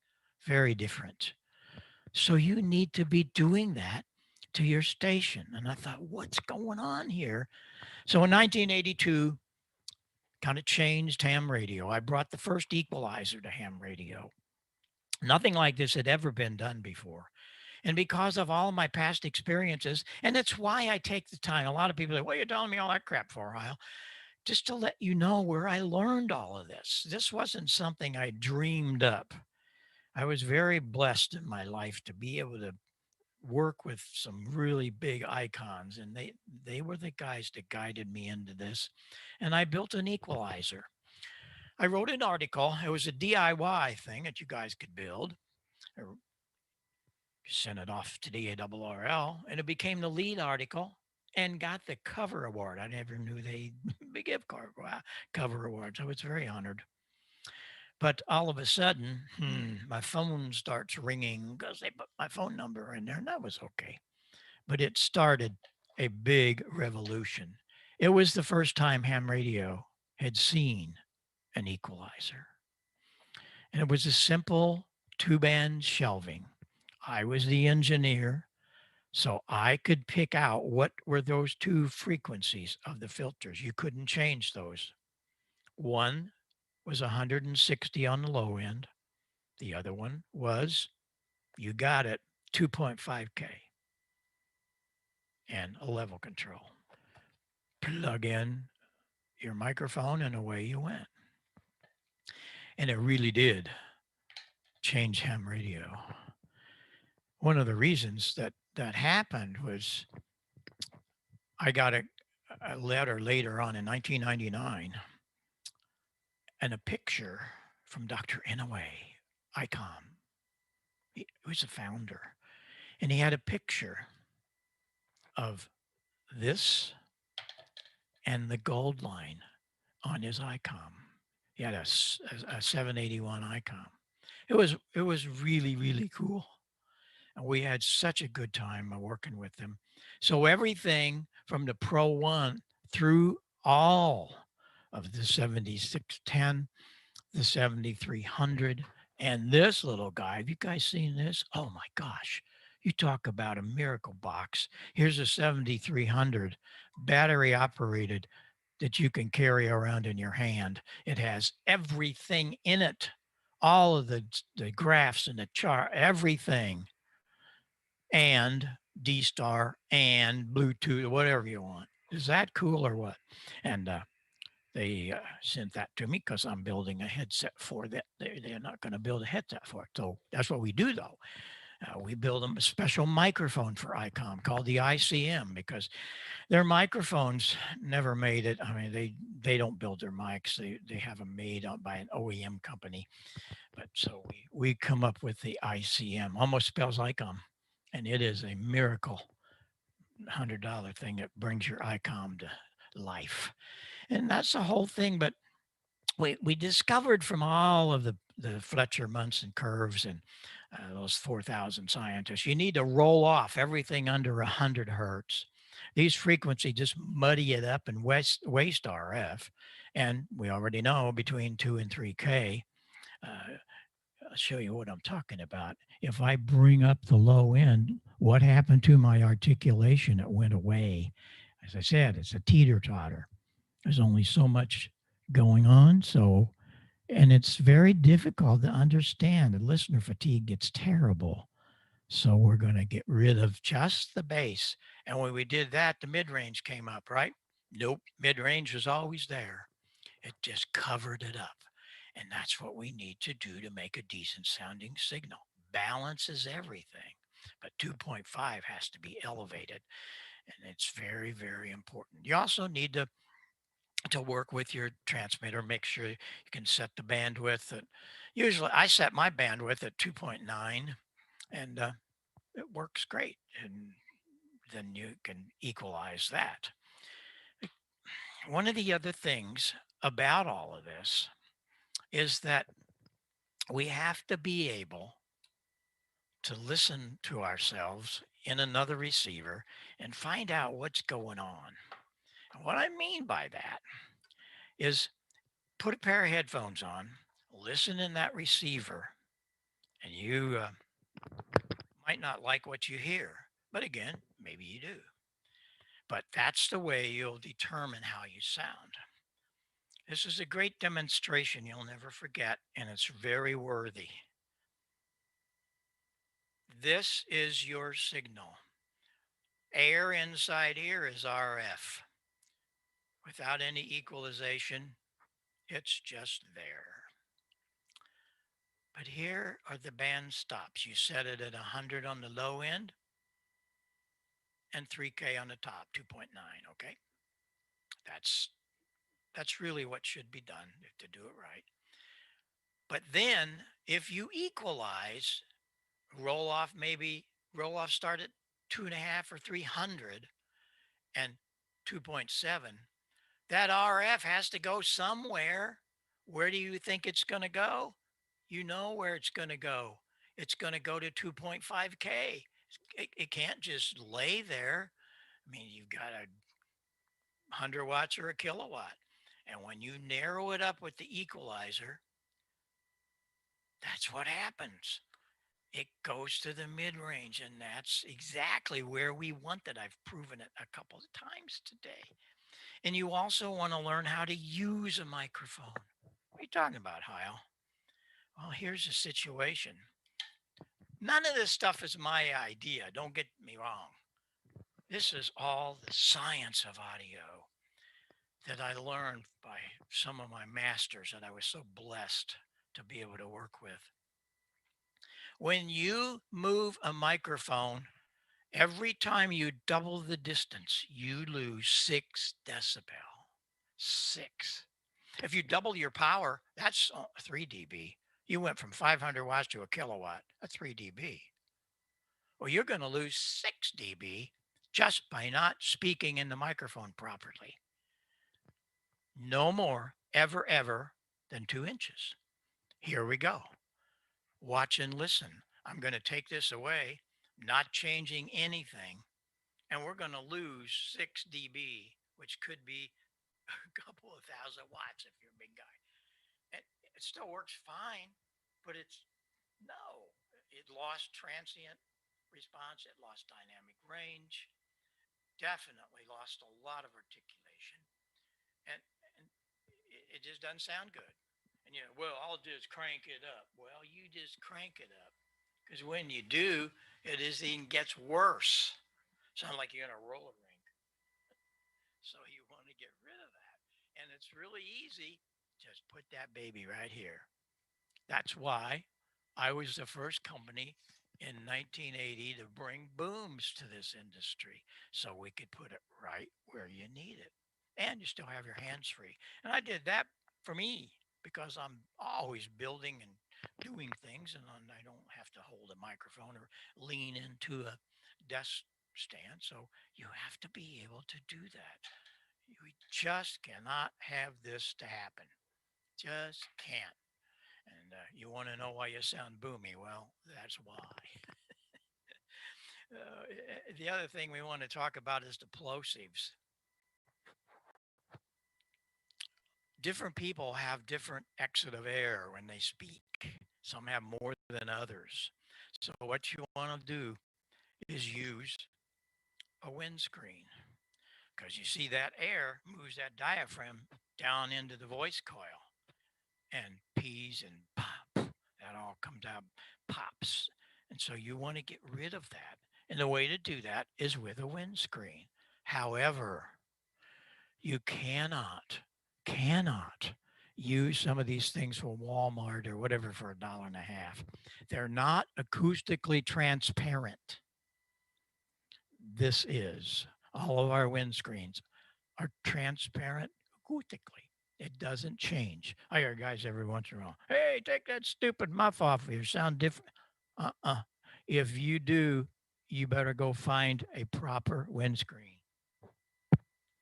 S2: very different. So you need to be doing that to your station. And I thought, what's going on here? So in 1982, kind of changed ham radio. I brought the first equalizer to ham radio. Nothing like this had ever been done before. And because of all of my past experiences, and that's why I take the time. A lot of people say, what are you telling me all that crap for, Heil? Just to let you know where I learned all of this. This wasn't something I dreamed up. I was very blessed in my life to be able to work with some really big icons, and they were the guys that guided me into this. And I built an equalizer. I wrote an article. It was a DIY thing that you guys could build. I sent it off to the ARRL, and it became the lead article and got the cover award. I never knew they give cover awards. I was very honored. But all of a sudden, my phone starts ringing because they put my phone number in there, and that was okay. But it started a big revolution. It was the first time ham radio had seen an equalizer. And it was a simple 2-band shelving. I was the engineer, so I could pick out what were those two frequencies of the filters. You couldn't change those. One was 160 on the low end. The other one was, you got it, 2.5K and a level control. Plug in your microphone and away you went. And it really did change ham radio. One of the reasons that happened was I got a letter later on in 1999 and a picture from Dr. Inouye, Icom. He was the founder. And he had a picture of this and the gold line on his Icom. He had a 781 Icom. It was really, really cool. And we had such a good time working with them. So everything from the Pro 1 through all of the 7610, the 7300, and this little guy. Have you guys seen this? Oh my gosh. You talk about a miracle box. Here's a 7300 battery operated that you can carry around in your hand. It has everything in it, all of the graphs and the chart, everything, and D-Star and Bluetooth, whatever you want. Is that cool or what? And they sent that to me because I'm building a headset for that. They're not going to build a headset for it. So that's what we do, though. We build them a special microphone for Icom called the ICM because their microphones never made it. I mean, they don't build their mics. They have them made by an OEM company. But so we come up with the ICM, almost spells Icom. And it is a miracle $100 thing that brings your Icom to life. And that's the whole thing. But we discovered from all of the Fletcher Munson curves and those 4,000 scientists, you need to roll off everything under 100 hertz. These frequencies just muddy it up and waste RF. And we already know between 2 and 3K. I'll show you what I'm talking about. If I bring up the low end, what happened to my articulation? It went away. As I said, it's a teeter-totter. There's only so much going on. And it's very difficult to understand. The listener fatigue gets terrible. So we're going to get rid of just the bass. And when we did that, the mid-range came up, right? Nope, mid-range was always there. It just covered it up. And that's what we need to do to make a decent sounding signal. Balance is everything, but 2.5 has to be elevated. And it's very, very important. You also need to work with your transmitter, make sure you can set the bandwidth. Usually I set my bandwidth at 2.9 and it works great. And then you can equalize that. One of the other things about all of this is that we have to be able to listen to ourselves in another receiver and find out what's going on. And what I mean by that is put a pair of headphones on, listen in that receiver, and you might not like what you hear, But again, maybe you do. But that's the way you'll determine how you sound. This is a great demonstration you'll never forget, and it's very worthy. This is your signal. Air inside here is RF. Without any equalization, it's just there. But here are the band stops. You set it at 100 on the low end and 3K on the top, 2.9, okay? That's really what should be done to do it right. But then if you equalize, roll off start at 2.5 or 300 and 2.7, that RF has to go somewhere. Where do you think it's going to go? You know where it's going to go. It's going to go to 2.5K. It can't just lay there. I mean, you've got a 100 watts or a kilowatt. And when you narrow it up with the equalizer, that's what happens. It goes to the mid-range, and that's exactly where we want it. I've proven it a couple of times today. And you also want to learn how to use a microphone. What are you talking about, Heil? Well, here's the situation. None of this stuff is my idea. Don't get me wrong. This is all the science of audio that I learned by some of my masters that I was so blessed to be able to work with. When you move a microphone, every time you double the distance, you lose 6 decibel. 6. If you double your power, that's 3 dB. You went from 500 watts to a kilowatt, that's 3 dB. Well, you're going to lose 6 dB just by not speaking in the microphone properly. No more, ever, than 2 inches. Here we go. Watch and listen. I'm going to take this away, not changing anything, and we're going to lose 6 dB, which could be a couple of thousand watts if you're a big guy. And it still works fine, but it lost transient response, it lost dynamic range, definitely lost a lot of articulation, and it just doesn't sound good. And well, I'll just crank it up. Well, you just crank it up, because when you do, it even gets worse. Sound like you're in a roller rink. So you want to get rid of that. And it's really easy. Just put that baby right here. That's why I was the first company in 1980 to bring booms to this industry, so we could put it right where you need it. And you still have your hands free. And I did that for me because I'm always building and doing things, and I don't have to hold a microphone or lean into a desk stand. So you have to be able to do that. We just cannot have this to happen. Just can't. And you want to know why you sound boomy? Well, that's why. The other thing we want to talk about is the plosives. Different people have different exit of air when they speak. Some have more than others. So what you want to do is use a windscreen, because you see that air moves that diaphragm down into the voice coil, and P's and pop, that all comes out, pops. And so you want to get rid of that. And the way to do that is with a windscreen. However, you cannot use some of these things from Walmart or whatever for $1.50. They're not acoustically transparent. This is. All of our windscreens are transparent acoustically. It doesn't change. I hear guys every once in a while, hey, take that stupid muff off. You sound different. If you do, you better go find a proper windscreen,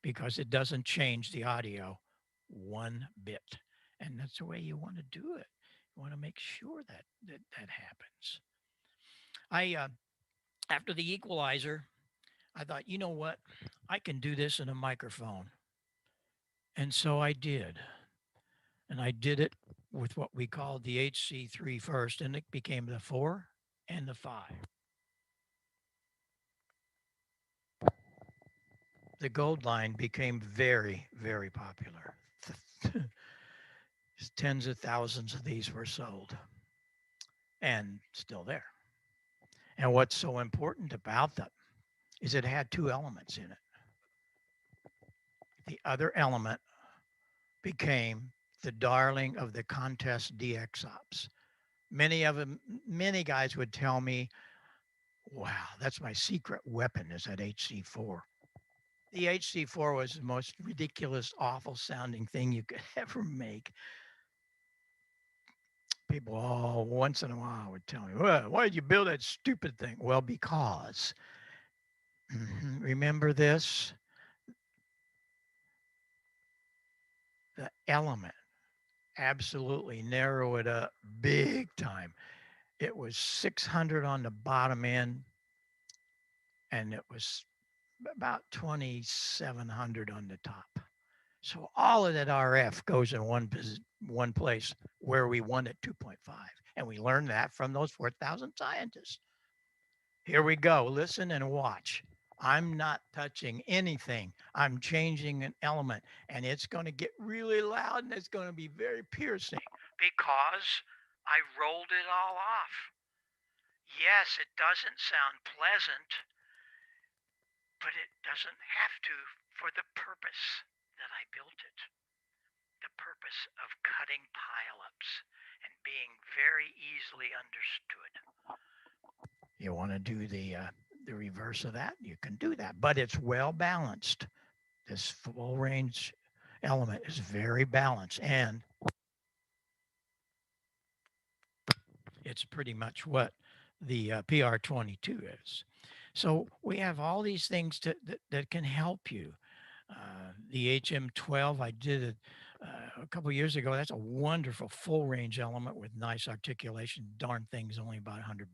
S2: because it doesn't change the audio one bit. And that's the way you want to do it. You want to make sure that happens. After the equalizer, I thought, you know what? I can do this in a microphone. And so I did. And I did it with what we called the HC3 first, and it became the 4 and the 5. the gold line became very, very popular. Tens of thousands of these were sold and still there. And what's so important about them is it had two elements in it. The other element became the darling of the contest DX ops. Many guys would tell me, wow, that's my secret weapon is that HC4. The HC4 was the most ridiculous, awful sounding thing you could ever make. People once in a while would tell me, well, why did you build that stupid thing? Well, because, remember this? The element absolutely narrow it up big time. It was 600 on the bottom end, and it was about 2,700 on the top. So all of that RF goes in one place where we won at 2.5. And we learned that from those 4,000 scientists. Here we go. Listen and watch. I'm not touching anything. I'm changing an element, and it's going to get really loud, and it's going to be very piercing because I rolled it all off. Yes, it doesn't sound pleasant, but it doesn't have to for the purpose that I built it. The purpose of cutting pileups and being very easily understood. You want to do the reverse of that? You can do that, but it's well balanced. This full range element is very balanced, and it's pretty much what the PR22 is. So we have all these things that can help you. The HM12, I did it a couple of years ago. That's a wonderful full range element with nice articulation. Darn thing's only about $100.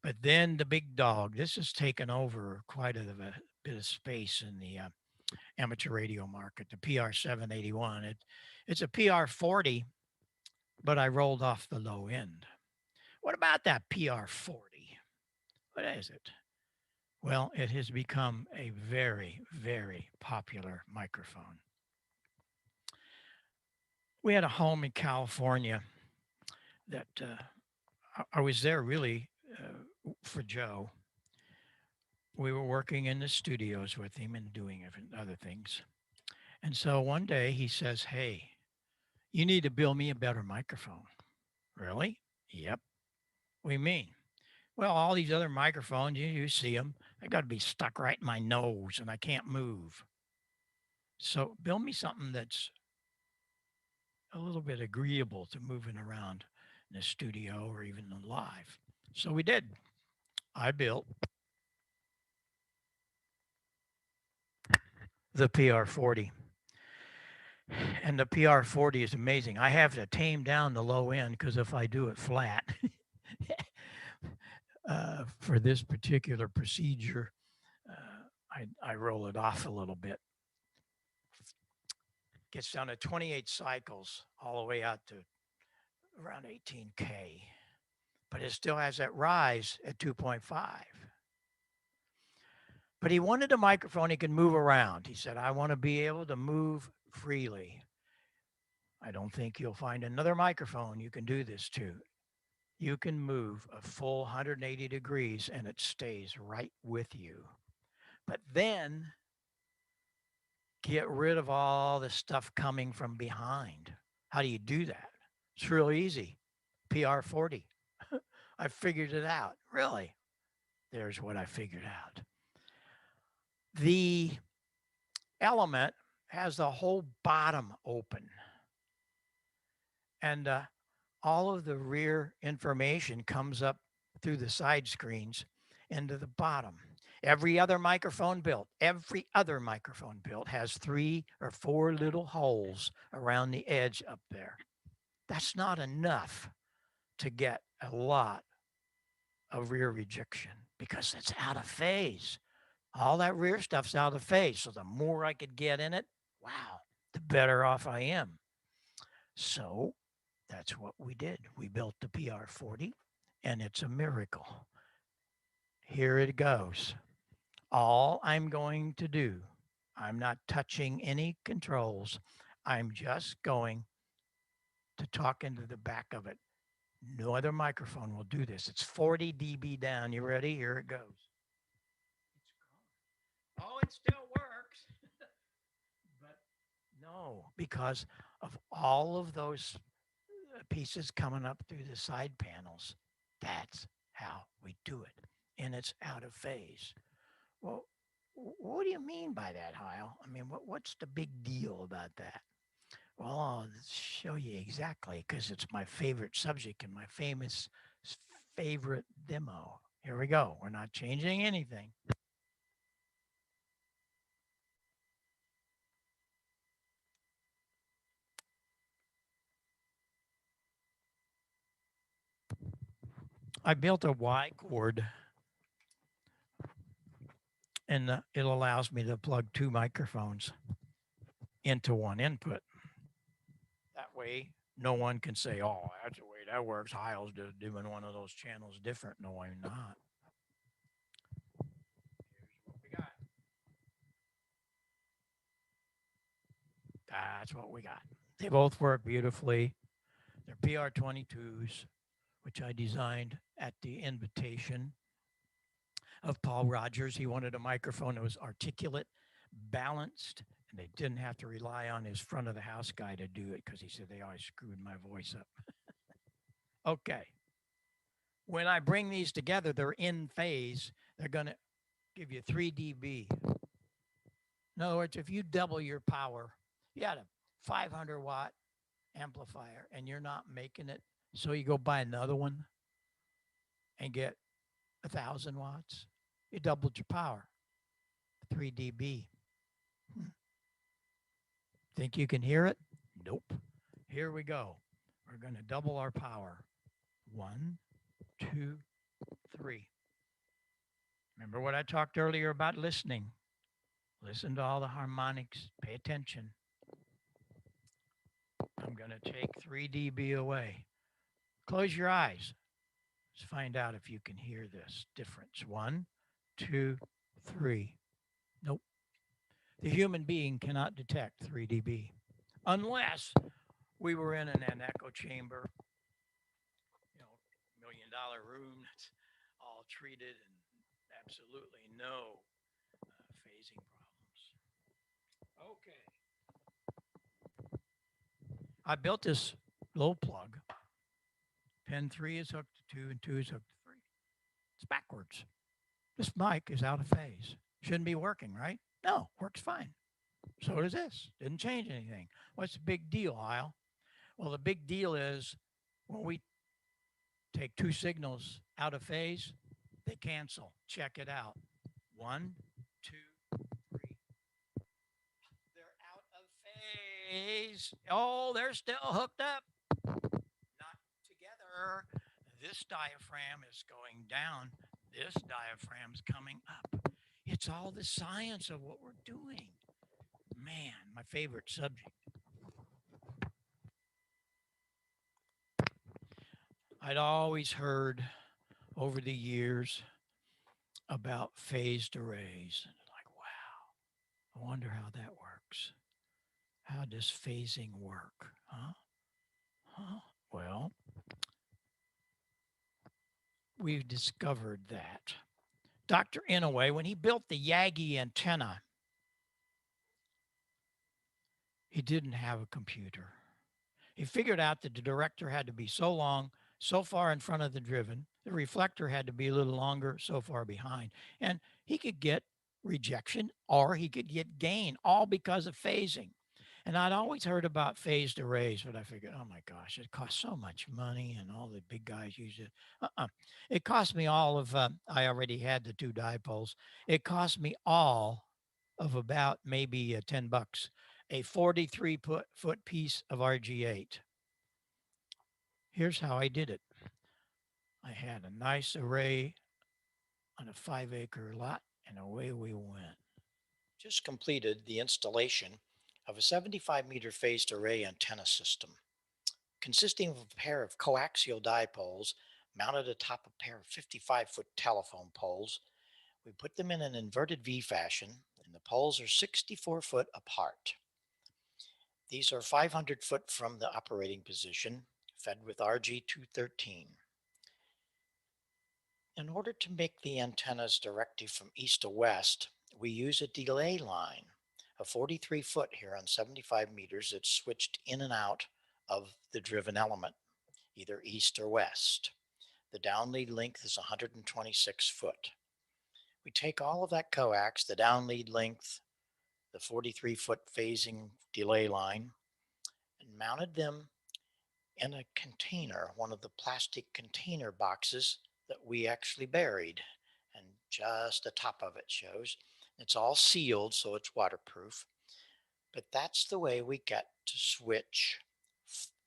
S2: But then the big dog, this has taken over quite a bit of space in the amateur radio market, the PR781. It's a PR40, but I rolled off the low end. What about that PR40? What is it? Well, it has become a very, very popular microphone. We had a home in California that I was there really for Joe. We were working in the studios with him and doing other things. And so one day he says, hey, you need to build me a better microphone. Really? Yep. What do you mean? Well, all these other microphones, you see them, they got to be stuck right in my nose and I can't move. So build me something that's a little bit agreeable to moving around in the studio or even live. So we did. I built the PR40. And the PR40 is amazing. I have to tame down the low end because if I do it flat for this particular procedure, I roll it off a little bit. Gets down to 28 cycles all the way out to around 18K. But it still has that rise at 2.5. But he wanted a microphone he can move around. He said, I want to be able to move freely. I don't think you'll find another microphone you can do this to. You can move a full 180 degrees and it stays right with you. But then get rid of all the stuff coming from behind. How do you do that? It's real easy. PR40. I figured it out. Really? There's what I figured out. The element has the whole bottom open. And all of the rear information comes up through the side screens into the bottom. Every other microphone built has 3 or 4 little holes around the edge up there. That's not enough to get a lot of rear rejection because it's out of phase. All that rear stuff's out of phase. So the more I could get in it, wow, the better off I am. So that's what we did. We built the PR40 and it's a miracle. Here it goes. All I'm going to do I'm not touching any controls. I'm just going to talk into the back of it. No other microphone will do this. It's 40 dB down. You ready? Here it goes. It's gone. Oh, it still works. But no, because of all of those pieces coming up through the side panels. That's how we do it. And it's out of phase. Well, what do you mean by that, Heil? I mean, what's the big deal about that? Well, I'll show you exactly because it's my favorite subject and my favorite demo. Here we go. We're not changing anything. I built a Y cord and it allows me to plug two microphones into one input. That way, no one can say, oh, that's the way that works. Heil's just doing one of those channels different. No, I'm not. Here's what we got. That's what we got. They both work beautifully. They're PR22s, which I designed at the invitation of Paul Rogers. He wanted a microphone that was articulate, balanced, and they didn't have to rely on his front of the house guy to do it because he said they always screwed my voice up. Okay. When I bring these together, they're in phase. They're going to give you 3 dB. In other words, if you double your power, you had a 500 watt amplifier and you're not making it, so you go buy another one and get 1,000 watts, you doubled your power, 3 dB. Think you can hear it? Nope. Here we go. We're going to double our power. 1, 2, 3. Remember what I talked earlier about listening? Listen to all the harmonics. Pay attention. I'm going to take 3 dB away. Close your eyes. Let's find out if you can hear this difference. 1, 2, 3. Nope. The human being cannot detect 3 dB unless we were in an echo chamber, $1 million room that's all treated and absolutely no phasing problems. Okay. I built this low plug. Pin 3 is hooked to 2 and 2 is hooked to 3. It's backwards. This mic is out of phase. Shouldn't be working, right? No, works fine. So does this. Didn't change anything. What's the big deal, Heil? Well, the big deal is when we take 2 signals out of phase, they cancel. Check it out. 1, 2, 3. They're out of phase. Oh, they're still hooked up. Not together. This diaphragm is going down. This diaphragm's coming up. It's all the science of what we're doing. Man, my favorite subject. I'd always heard over the years about phased arrays. Like, wow, I wonder how that works. How does phasing work? Huh? Well, we've discovered that. Dr. Inouye, when he built the Yagi antenna, he didn't have a computer. He figured out that the director had to be so long, so far in front of the driven. The reflector had to be a little longer, so far behind. And he could get rejection or he could get gain, all because of phasing. And I'd always heard about phased arrays, but I figured, oh my gosh, it costs so much money and all the big guys use it. It cost me all of, I already had the 2 dipoles. It cost me all of about maybe $10, a 43-foot piece of RG8. Here's how I did it. I had a nice array on a 5-acre lot, and away we went. Just completed the installation of a 75-meter phased array antenna system, consisting of a pair of coaxial dipoles mounted atop a pair of 55-foot telephone poles. We put them in an inverted V fashion and
S6: and the poles are 64 foot apart. These are 500 foot from the operating position, fed with RG213. In order to make the antennas directive from east to west, we use a delay line of 43 foot here on 75 meters that's switched in and out of the driven element, either east or west. The downlead length is 126 foot. We take all of that coax, the downlead length, the 43 foot phasing delay line, and mounted them in a container, one of the plastic container boxes that we actually buried. And just the top of it shows. It's all sealed, so it's waterproof. But that's the way we get to switch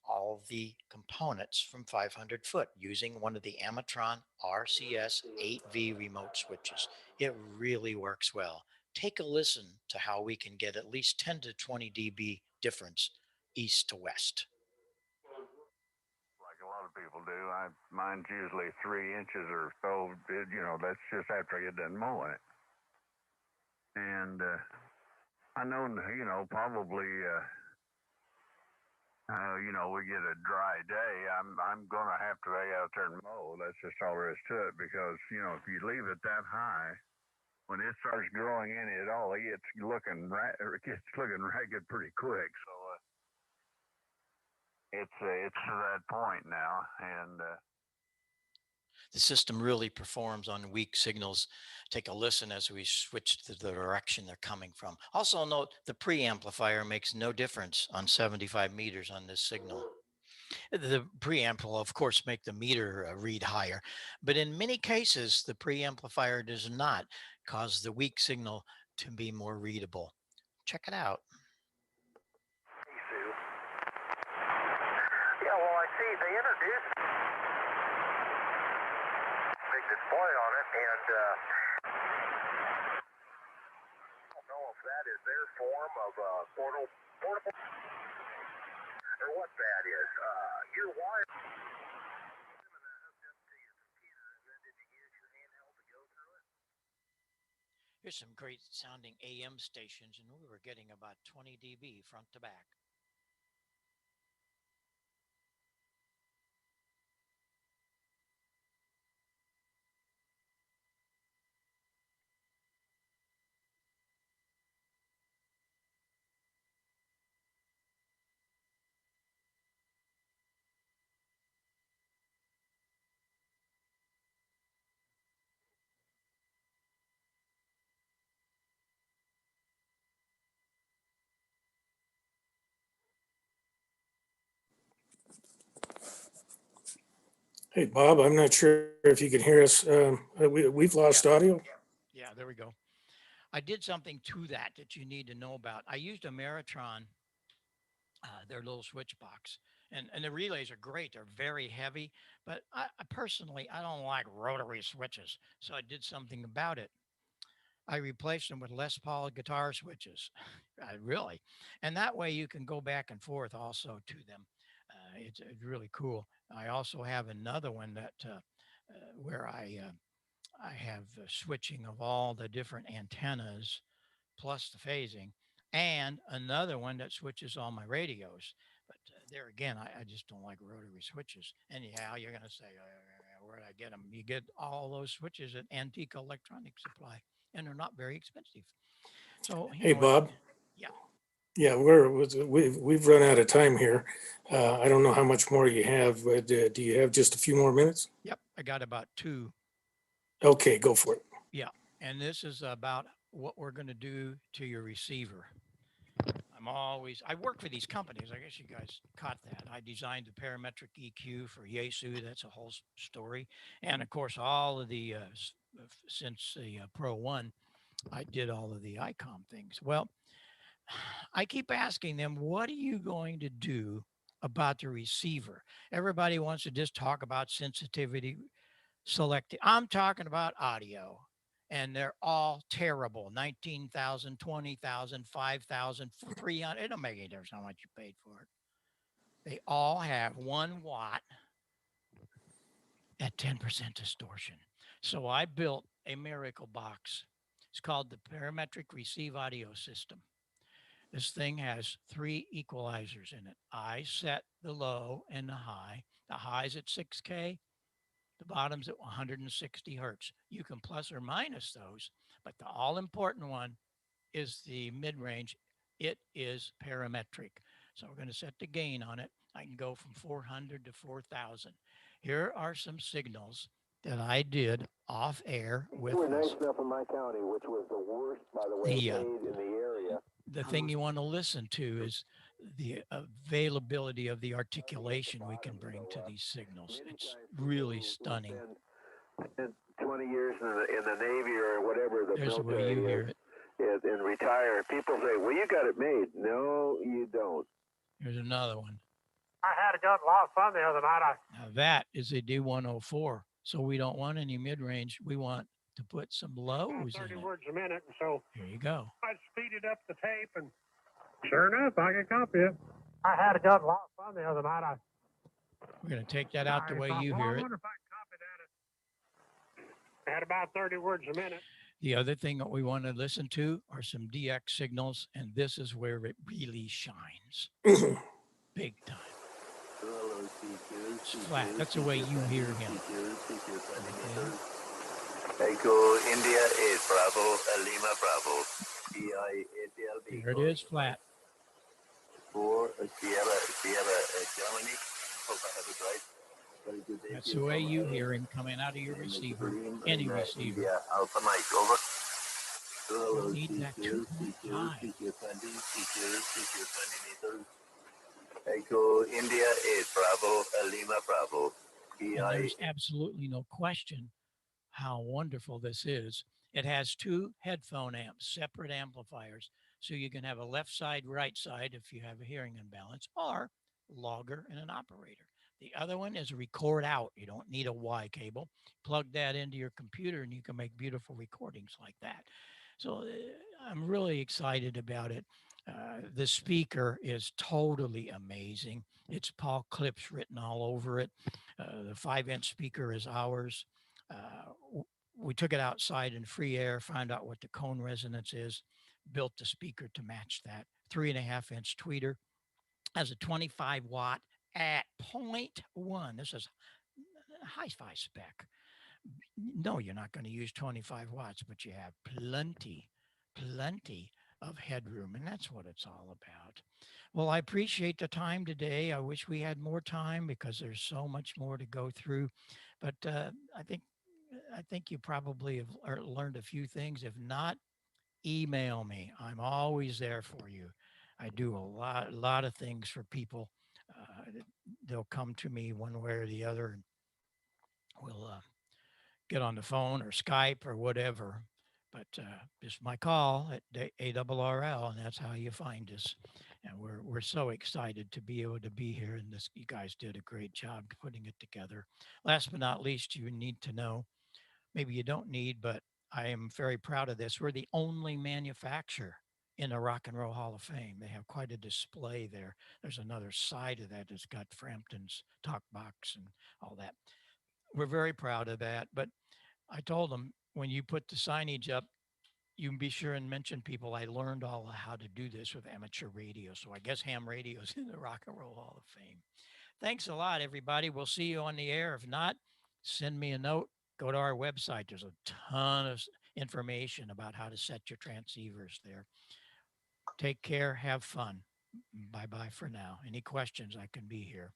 S6: all the components from 500 foot using one of the Amatron RCS 8V remote switches. It really works well. Take a listen to how we can get at least 10 to 20 dB difference east to west.
S7: Like a lot of people do. Mine's usually 3 inches or so. That's just after I get done mowing it. And I know, probably, we get a dry day. I'm gonna have to lay out there and mow. That's just all there is to it. Because if you leave it that high, when it starts growing in it all, it gets looking ragged pretty quick. So it's to that point now, and
S6: the system really performs on weak signals. Take a listen as we switch to the direction they're coming from. Also note the preamplifier makes no difference on 75 meters on this signal. The preamp will, of course, make the meter read higher, but in many cases, the preamplifier does not cause the weak signal to be more readable. Check it out.
S7: yeah, well, I see they introduced big display on it, and I don't know if that is their form of portable, or what that is. Your wire.
S6: Here's some great sounding AM stations, and we were getting about 20 dB front to back.
S1: Hey, Bob, I'm not sure if you can hear us. We've lost audio.
S2: Yeah, there we go. I did something to that you need to know about. I used a Maritron, their little switch box, and the relays are great. They're very heavy, but I personally, I don't like rotary switches. So I did something about it. I replaced them with Les Paul guitar switches, really. And that way you can go back and forth also to them. It's really cool. I also have another one that where I have switching of all the different antennas plus the phasing, and another one that switches all my radios. But there again, I just don't like rotary switches. Anyhow, you're going to say, where did I get them? You get all those switches at Antique Electronic Supply, and they're not very expensive. So,
S1: Hey, Bob.
S2: Yeah.
S1: Yeah, we've run out of time here. I don't know how much more you have, but do you have just a few more minutes?
S2: Yep, I got about 2.
S1: Okay, go for it.
S2: Yeah, and this is about what we're going to do to your receiver. I work for these companies. I guess you guys caught that. I designed the parametric EQ for Yaesu. That's a whole story. And of course, all of the, since the Pro 1, I did all of the Icom things. Well, I keep asking them, what are you going to do about the receiver? Everybody wants to just talk about sensitivity, selective. I'm talking about audio, and they're all terrible. 19,000, 20,000, 5,000, 300. It don't make any difference how much you paid for it. They all have 1 watt at 10% distortion. So I built a miracle box It's called the parametric receive audio system. This thing has 3 equalizers in it. I set the low and the high. The high's at 6K, the bottom's at 160 hertz. You can plus or minus those, but the all important one is the mid range. It is parametric. So we're going to set the gain on it. I can go from 400 to 4,000. Here are some signals that I did off air with
S8: You were nice
S2: this.
S8: enough in my county, which was the worst, by the way,
S2: The,
S8: paid in the area.
S2: The thing you want to listen to is the availability of the articulation we can bring to these signals. It's really stunning.
S8: Spent 20 years in the Navy or whatever the
S2: There's the way you
S8: military
S2: hear it.
S8: is and retire. People say, well, you got it made. No, you don't.
S2: Here's another one.
S9: I had a good lot of fun the other night.
S2: Now that is a D104. So we don't want any mid-range. We want to put some lows
S9: 30
S2: in it.
S9: words a minute, and so
S2: Here you go.
S9: I speeded up the tape, and sure enough, I can copy it. I had a good lot of fun the other night.
S2: We're going to take that out the way you hear
S9: I
S2: it.
S9: wonder if I can copy that. I had about 30 words a minute.
S2: The other thing that we want to listen to are some DX signals, and this is where it really shines. Big time. It's flat. That's the way you hear him.
S4: Echo India 8 Bravo Lima Bravo.
S2: Here it is, flat.
S4: For Sierra Germany. Hope I have it right. Very good day.
S2: That's the way you hear him coming out of your receiver, any receiver.
S4: India Alpha Mike, over.
S2: You need that 2.5.
S4: Echo India 8 Bravo Lima Bravo.
S2: And there's absolutely no question how wonderful this is. It has 2 headphone amps, separate amplifiers, so you can have a left side, right side if you have a hearing imbalance, or logger and an operator. The other one is record out. You don't need a Y cable. Plug that into your computer and you can make beautiful recordings like that. So I'm really excited about it. The speaker is totally amazing. It's Paul Clips written all over it. The 5-inch speaker is ours. We took it outside in free air, found out what the cone resonance is, built the speaker to match that. 3.5-inch tweeter, has a 25 watt at 0.1. This is hi-fi spec. No, you're not going to use 25 watts, but you have plenty of headroom, and that's what it's all about. Well, I appreciate the time today. I wish we had more time because there's so much more to go through, but I think you probably have learned a few things. If not, email me. I'm always there for you. I do a lot of things for people. They'll come to me one way or the other, and we'll get on the phone or Skype or whatever. But just my call at ARRL, and that's how you find us. And we're so excited to be able to be here. And this, you guys did a great job putting it together. Last but not least, you need to know, maybe you don't need, but I am very proud of this. We're the only manufacturer in the Rock and Roll Hall of Fame. They have quite a display there. There's another side of that that's got Frampton's talk box and all that. We're very proud of that. But I told them, when you put the signage up, you can be sure and mention people. I learned all how to do this with amateur radio. So I guess ham radio is in the Rock and Roll Hall of Fame. Thanks a lot, everybody. We'll see you on the air. If not, send me a note. Go to our website. There's a ton of information about how to set your transceivers there. Take care. Have fun. Bye-bye for now. Any questions, I can be here.